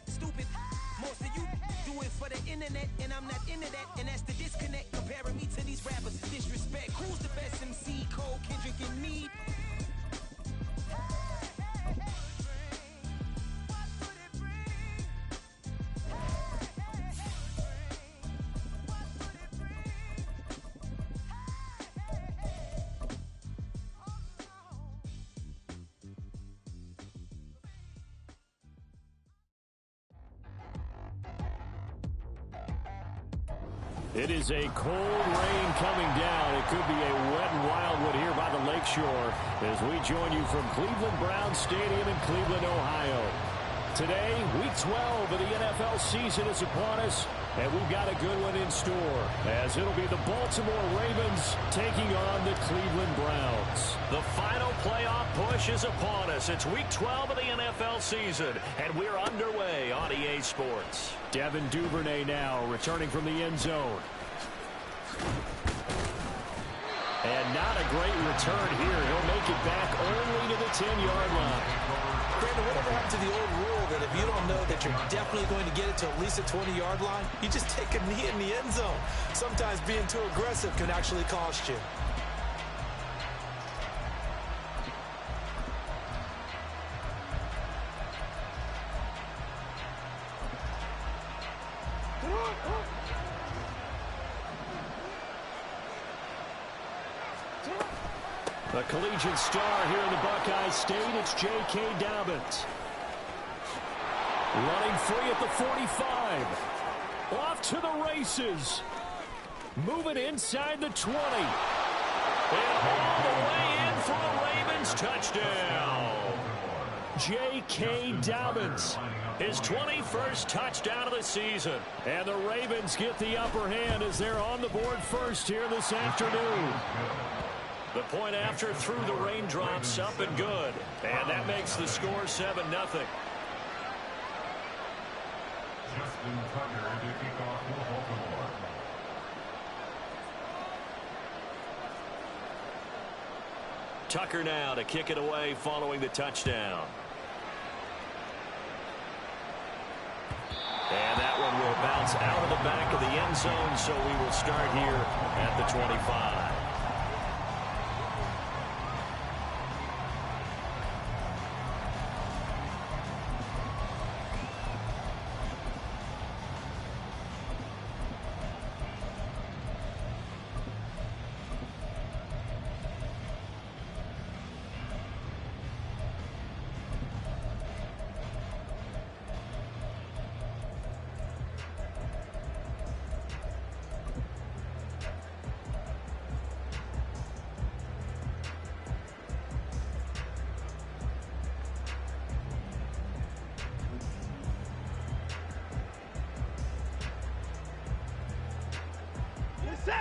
stupid. Most of you do it for the internet, and I'm not into that. And that's the disconnect comparing me to these rappers. Disrespect. Who's the best MC? Cole, Kendrick, and me. It is a cold rain coming down. It could be a wet and wildwood here by the lakeshore as we join you from Cleveland Browns Stadium in Cleveland, Ohio. Today, week 12 of the NFL season is upon us, and we've got a good one in store as it'll be the Baltimore Ravens taking on the Cleveland Browns. The final playoff push is upon us. It's week 12 of the NFL season, and we're underway on EA Sports. Devin Duvernay now returning from the end zone. And not a great return here. He'll make it back only to the 10-yard line. Brandon, whatever happened to the old rule that if you don't know that you're definitely going to get it to at least a 20-yard line, you just take a knee in the end zone. Sometimes being too aggressive can actually cost you. The collegiate star here in the Buckeye State, it's J.K. Dobbins. Running free at the 45. Off to the races. Moving inside the 20. And all the way in for a Ravens touchdown. J.K. Dobbins. His 21st touchdown of the season. And the Ravens get the upper hand as they're on the board first here this afternoon. The point after through the raindrops up and good. And that makes the score 7-0. Justin Tucker to kick off for Baltimore. Tucker now to kick it away following the touchdown. And that one will bounce out of the back of the end zone, so we will start here at the 25.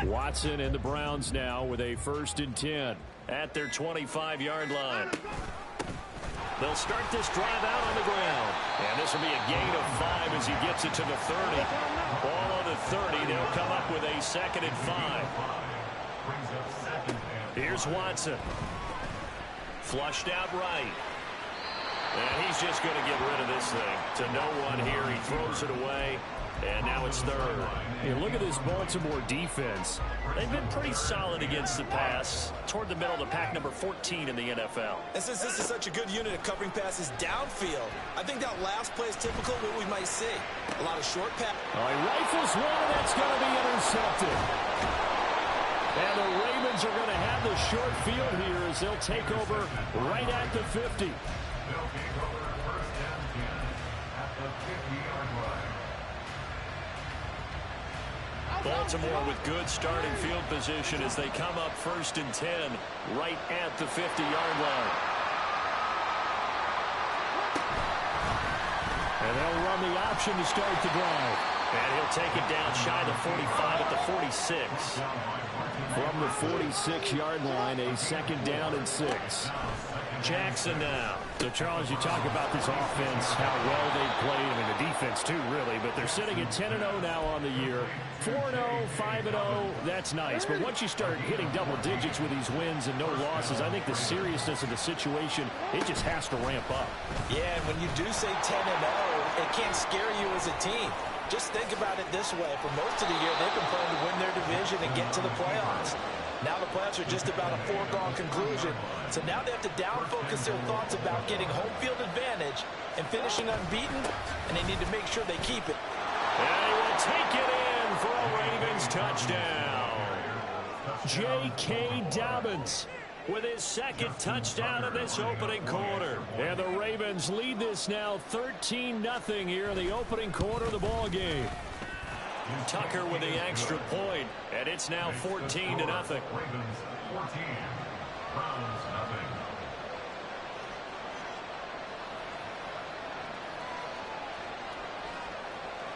Watson and the Browns now with a 1st and 10 at their 25-yard line. They'll start this drive out on the ground. And this will be a gain of 5 as he gets it to the 30. Ball on the 30. They'll come up with a 2nd and 5. Here's Watson. Flushed out right. And he's just going to get rid of this thing to no one here. He throws it away. And now it's 3rd. Yeah, look at this Baltimore defense. They've been pretty solid against the pass. Toward the middle of the pack, number 14 in the NFL. And since this is such a good unit of covering passes downfield, I think that last play is typical of what we might see. A lot of short pass. Oh, he rifles one, and that's going to be intercepted. And the Ravens are going to have the short field here as they'll take over right at the 50. They'll take over 1st and 10 at the 50-yard line. Baltimore with good starting field position as they come up 1st and 10 right at the 50-yard line. And they'll run the option to start the drive. And he'll take it down shy the 45 at the 46. From the 46-yard line, a 2nd down and 6. Jackson now. So, Charles, you talk about this offense, how well they played. I mean, the defense, too, really. But they're sitting at 10-0 now on the year. 4-0, 5-0, that's nice. But once you start hitting double digits with these wins and no losses, I think the seriousness of the situation, it just has to ramp up. Yeah, and when you do say 10-0, it can't scare you as a team. Just think about it this way. For most of the year, they've been playing to win their division and get to the playoffs. Now the playoffs are just about a foregone conclusion. So now they have to down-focus their thoughts about getting home field advantage and finishing unbeaten, and they need to make sure they keep it. And he will take it in for a Ravens touchdown. J.K. Dobbins with his 2nd touchdown of this opening quarter. And the Ravens lead this now 13-0 here in the opening quarter of the ball game. Tucker with the extra point, and it's now 14-0. Ravens 14, Browns nothing.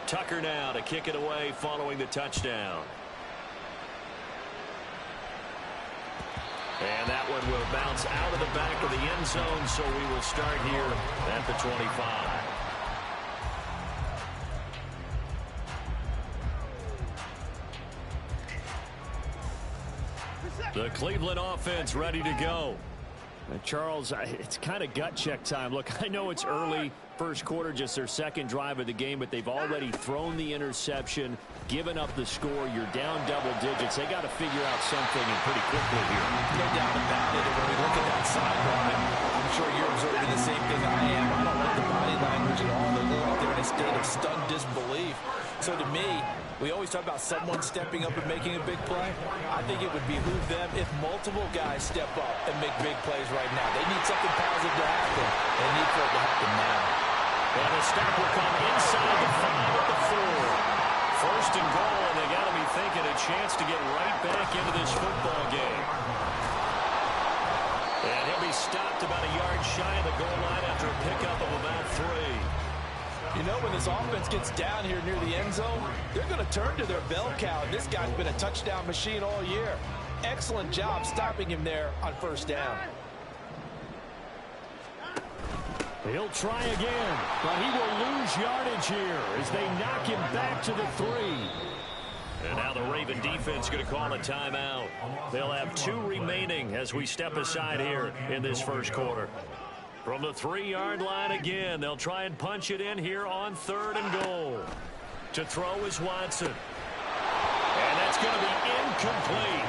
Tucker now to kick it away following the touchdown. And that one will bounce out of the back of the end zone, so we will start here at the 25. The Cleveland offense ready to go. Charles, it's kind of gut check time. Look, I know it's early, first quarter, just their 2nd drive of the game, but they've already thrown the interception, given up the score. You're down double digits. They got to figure out something and pretty quickly here. No doubt about it. And when we look at that sideline, I'm sure you're observing the same thing I am. I don't like the body language at all. They look like they're in a state of stunned disbelief. So to me, we always talk about someone stepping up and making a big play. I think it would behoove them if multiple guys step up and make big plays right now. They need something positive to happen. They need for it to happen now. And the stop will come inside the 5 at the 4. 1st and goal, and they got to be thinking a chance to get right back into this football game. And he'll be stopped about a yard shy of the goal line after a pickup of about 3. You know, when this offense gets down here near the end zone, they're going to turn to their bell cow. This guy's been a touchdown machine all year. Excellent job stopping him there on 1st down. He'll try again, but he will lose yardage here as they knock him back to the 3. And now the Raven defense going to call a timeout. They'll have 2 remaining as we step aside here in this first quarter. From the 3-yard line again, they'll try and punch it in here on 3rd and goal. To throw is Watson. And that's going to be incomplete.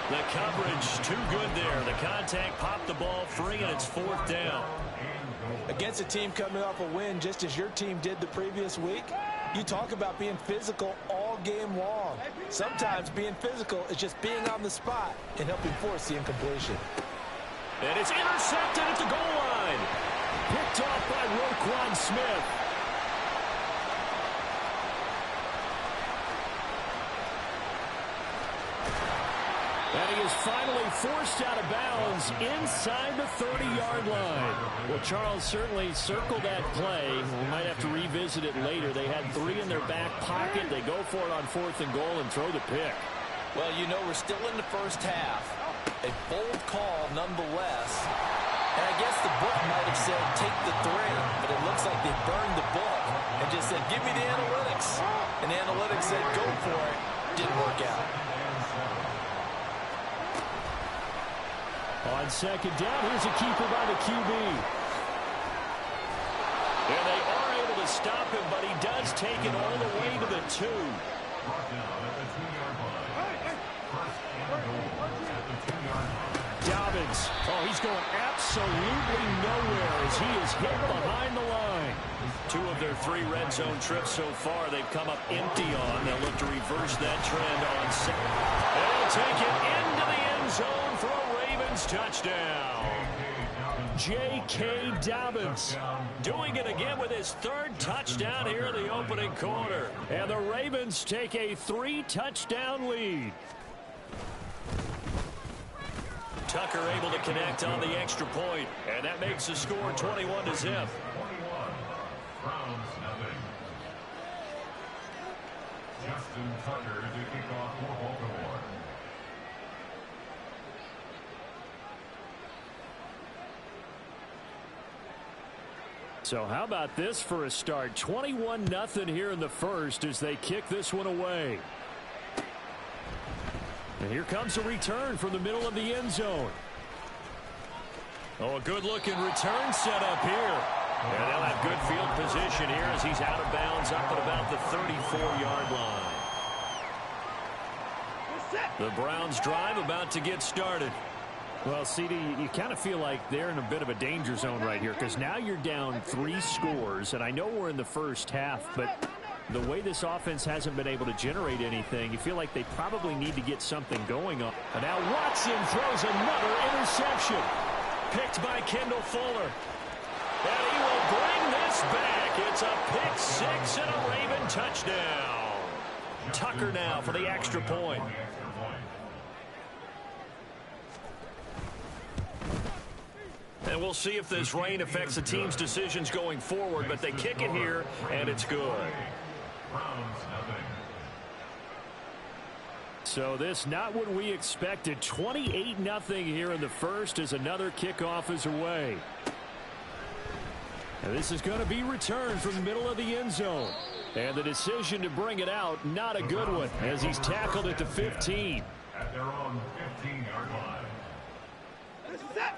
The coverage too good there. The contact popped the ball free, and it's 4th down. Against a team coming off a win just as your team did the previous week, you talk about being physical all game long. Sometimes being physical is just being on the spot and helping force the incompletion. And it's intercepted at the goal line. Picked off by Roquan Smith. And he is finally forced out of bounds inside the 30-yard line. Well, Charles certainly circled that play. We might have to revisit it later. They had 3 in their back pocket. They go for it on 4th and goal and throw the pick. Well, you know, we're still in the first half. A bold call nonetheless. And I guess the book might have said take the 3, but it looks like they burned the book and just said give me the analytics. And the analytics said go for it. Didn't work out. On second down, here's a keeper by the QB. And they are able to stop him, but he does take it all the way to the 2. Brought down at the 2-yard line. First and goal at the 2-yard line. Dobbins. Oh, he's going absolutely nowhere as he is hit behind the line. 2 of their 3 red zone trips so far they've come up empty on. They'll look to reverse that trend on second. They'll take it into the end zone for a Ravens touchdown. J.K. Dobbins doing it again with his 3rd touchdown here in the opening quarter. And the Ravens take a 3-touchdown lead. Tucker able to connect on the extra point, and that makes the score 21-0. 21. Browns nothing. Justin Tucker to kick off for Baltimore. So how about this for a start? 21-0 here in the first as they kick this one away. And here comes a return from the middle of the end zone. Oh, a good-looking return set up here. And they'll have good field position here as he's out of bounds up at about the 34-yard line. The Browns drive about to get started. Well, CD, you kind of feel like they're in a bit of a danger zone right here because now you're down 3 scores, and I know we're in the first half, but the way this offense hasn't been able to generate anything, you feel like they probably need to get something going on. And now Watson throws another interception. Picked by Kendall Fuller. And he will bring this back. It's a pick 6 and a Raven touchdown. Tucker now for the extra point. And we'll see if this rain affects the team's decisions going forward, but they kick it here, and it's good. So this not what we expected. 28-0 here in the first as another kickoff is away. And this is going to be returned from the middle of the end zone. And the decision to bring it out, not a good one, as he's tackled at the 15. At their own 15-yard line.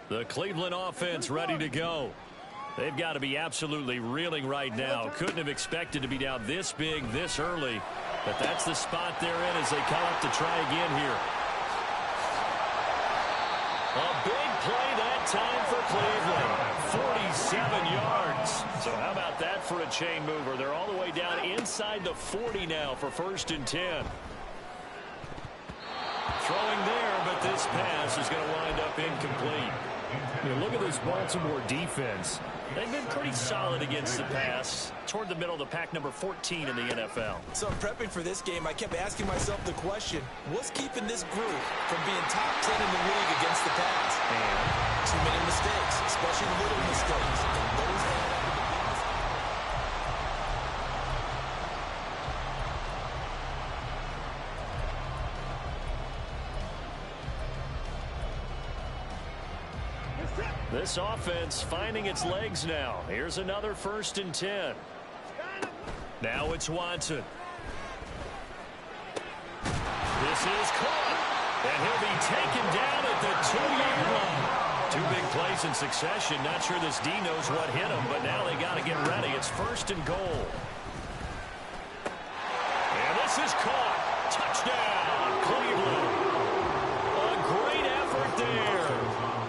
The Cleveland offense ready to go. They've got to be absolutely reeling right now. Couldn't have expected to be down this big, this early. But that's the spot they're in as they come up to try again here. A big play that time for Cleveland. 47 yards. So how about that for a chain mover? They're all the way down inside the 40 now for 1st and 10. Throwing there, but this pass is going to wind up incomplete. Look at this Baltimore defense. They've been pretty solid against the pass. Toward the middle of the pack, number 14 in the NFL. So prepping for this game, I kept asking myself the question, what's keeping this group from being top 10 in the league against the pass? And too many mistakes, especially little mistakes. And those This offense finding its legs now. Here's another 1st and 10. Now it's Watson. This is caught. And he'll be taken down at the 2-yard line. 2 big plays in succession. Not sure this D knows what hit him, but now they got to get ready. It's 1st and goal. And this is caught. Touchdown, Cleveland. A great effort there.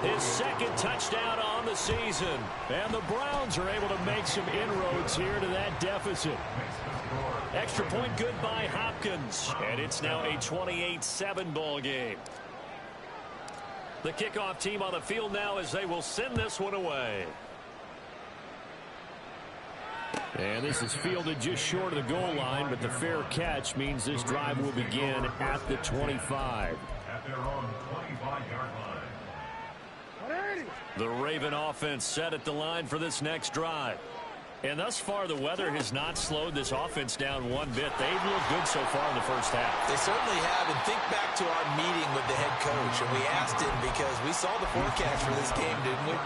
His 2nd touchdown on the season. And the Browns are able to make some inroads here to that deficit. Extra point good by Hopkins. And it's now a 28-7 ball game. The kickoff team on the field now as they will send this one away. And this is fielded just short of the goal line, but the fair catch means this drive will begin at the 25. At their own 25-yard line. The Raven offense set at the line for this next drive. And thus far, the weather has not slowed this offense down one bit. They've looked good so far in the first half. They certainly have. And think back to our meeting with the head coach. And we asked him because we saw the forecast for this game, didn't we?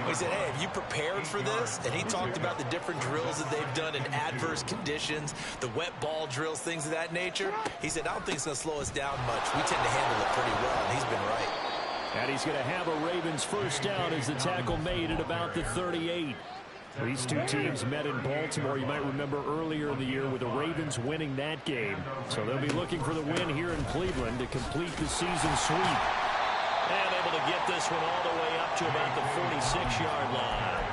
We said, hey, have you prepared for this? And he talked about the different drills that they've done in adverse conditions, the wet ball drills, things of that nature. He said, I don't think it's going to slow us down much. We tend to handle it pretty well, and he's been right. And he's going to have a Ravens first down as the tackle made at about the 38. These two teams met in Baltimore, you might remember, earlier in the year with the Ravens winning that game. So they'll be looking for the win here in Cleveland to complete the season sweep. And able to get this one all the way up to about the 46-yard line.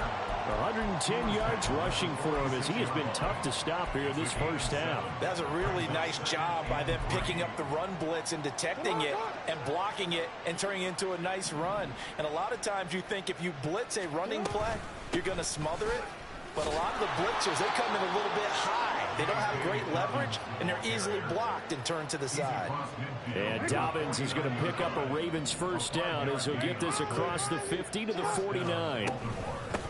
110 yards rushing for him as he has been tough to stop here this first half. That's a really nice job by them picking up the run blitz and detecting it and blocking it and turning it into a nice run. And a lot of times you think if you blitz a running play, you're going to smother it. But a lot of the blitzers, they come in a little bit high. They don't have great leverage, and they're easily blocked and turned to the side. And Dobbins is going to pick up a Ravens first down as he'll get this across the 50 to the 49.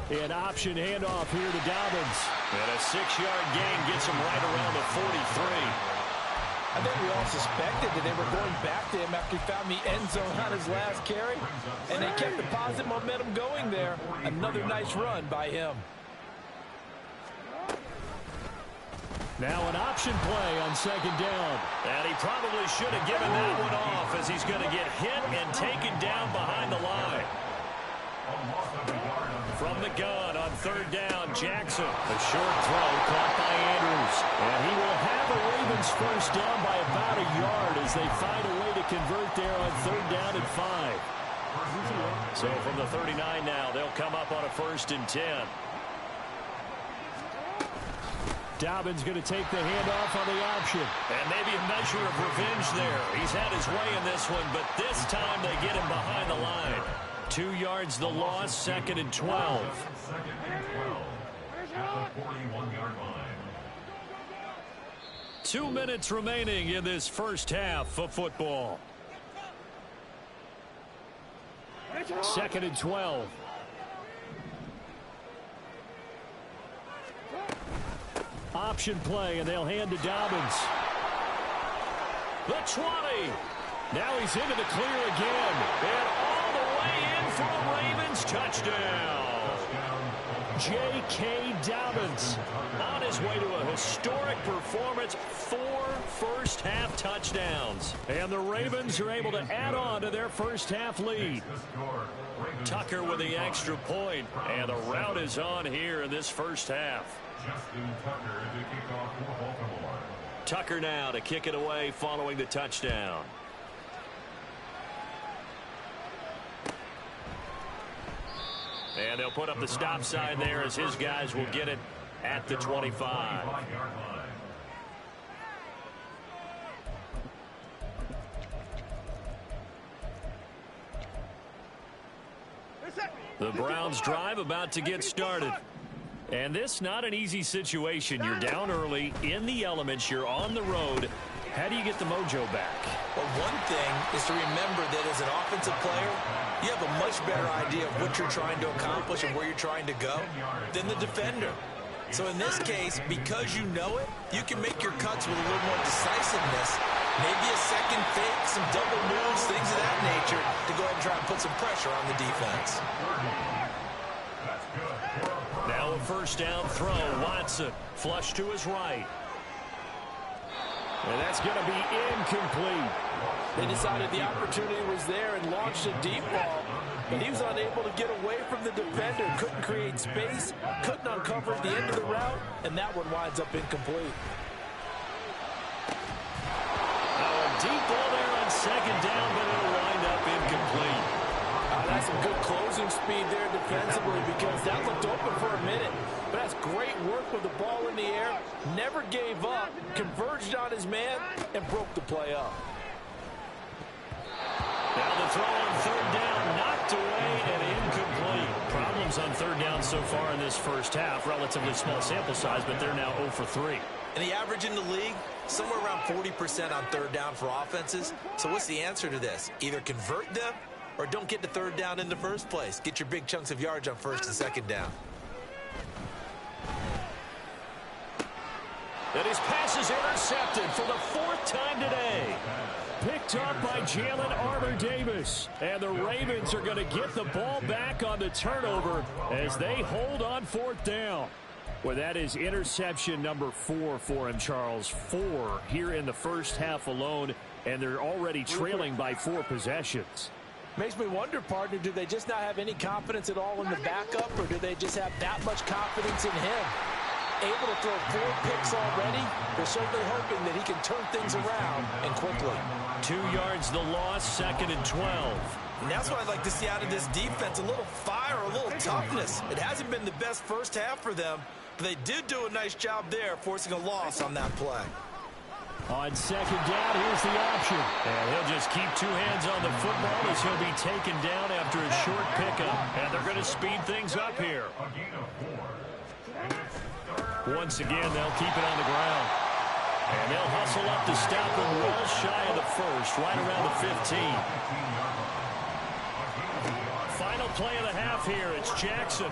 An option handoff here to Dobbins. And a 6-yard gain gets him right around the 43. I think we all suspected that they were going back to him after he found the end zone on his last carry, and they kept the positive momentum going there. Another nice run by him. Now an option play on second down. And he probably should have given that one off as he's going to get hit and taken down behind the line. From the gun on third down, Jackson. A short throw caught by Andrews. And he will have a Ravens first down by about a yard as they find a way to convert there on third down and 5. So from the 39 now, they'll come up on a 1st and 10. Dobbins going to take the handoff on the option. And maybe a measure of revenge there. He's had his way in this one, but this time they get him behind the line. 2 yards the loss, 2nd and 12. At the 41-yard line. 2 minutes remaining in this first half of football. 2nd and 12. Option play, and they'll hand to Dobbins. The 20. Now he's into the clear again. And all the way in for a Ravens touchdown. J.K. Dobbins on his way to a historic performance. 4 first-half touchdowns. And the Ravens are able to add on to their first-half lead. Tucker with the extra point, and the route is on here in this first half. Justin Tucker to kick off for Baltimore. Tucker now to kick it away following the touchdown. And they'll put up the stop sign there as his guys will get it at the 25. The Browns drive about to get started. And this not an easy situation. You're down early, in the elements, you're on the road. How do you get the mojo back? Well, one thing is to remember that as an offensive player, you have a much better idea of what you're trying to accomplish and where you're trying to go than the defender. So in this case, because you know it, you can make your cuts with a little more decisiveness. Maybe a second fake, some double moves, things of that nature to go ahead and try and put some pressure on the defense. Now a first down throw. Watson flush to his right. And that's going to be incomplete. They decided the opportunity was there and launched a deep ball, but he was unable to get away from the defender. Couldn't create space, couldn't uncover at the end of the route, and that one winds up incomplete. Now a deep ball there on second down, but it'll wind up incomplete. That's some good closing speed there defensively because that looked open for a minute. But that's great work with the ball in the air. Never gave up, converged on his man, and broke the play up. Now the throw on third down, knocked away and incomplete. Problems on third down so far in this first half. Relatively small sample size, but they're now 0 for 3. And the average in the league, somewhere around 40% on third down for offenses. So what's the answer to this? Either convert them or don't get to third down in the first place. Get your big chunks of yards on first and second down. And his pass is intercepted for the 4th time today. Picked up by Jalen Armour-Davis. And the Ravens are going to get the ball back on the turnover as they hold on 4th down. Well, that is interception number 4 for him, Charles. 4 here in the first half alone, and they're already trailing by 4 possessions. Makes me wonder, partner, do they just not have any confidence at all in the backup, or do they just have that much confidence in him? Able to throw 4 picks already, they're certainly hoping that he can turn things around and quickly. 2 yards the loss, 2nd and 12. And that's what I'd like to see out of this defense, a little fire, a little toughness. It hasn't been the best first half for them, but they did do a nice job there, forcing a loss on that play. On 2nd down, here's the option. And he'll just keep 2 hands on the football as he'll be taken down after a short pickup. And they're going to speed things up here. Once again, they'll keep it on the ground. And they'll hustle up to stop him well shy of the first, right around the 15. Final play of the half here. It's Jackson.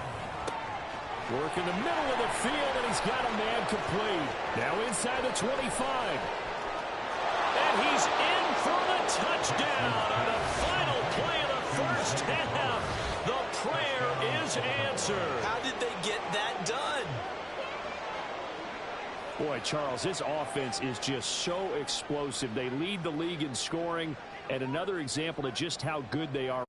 Work in the middle of the field, and he's got a man complete. Now inside the 25. And he's in for the touchdown on the final play of the first half. The prayer is answered. How did they get that done? Boy, Charles, this offense is just so explosive. They lead the league in scoring, and another example of just how good they are.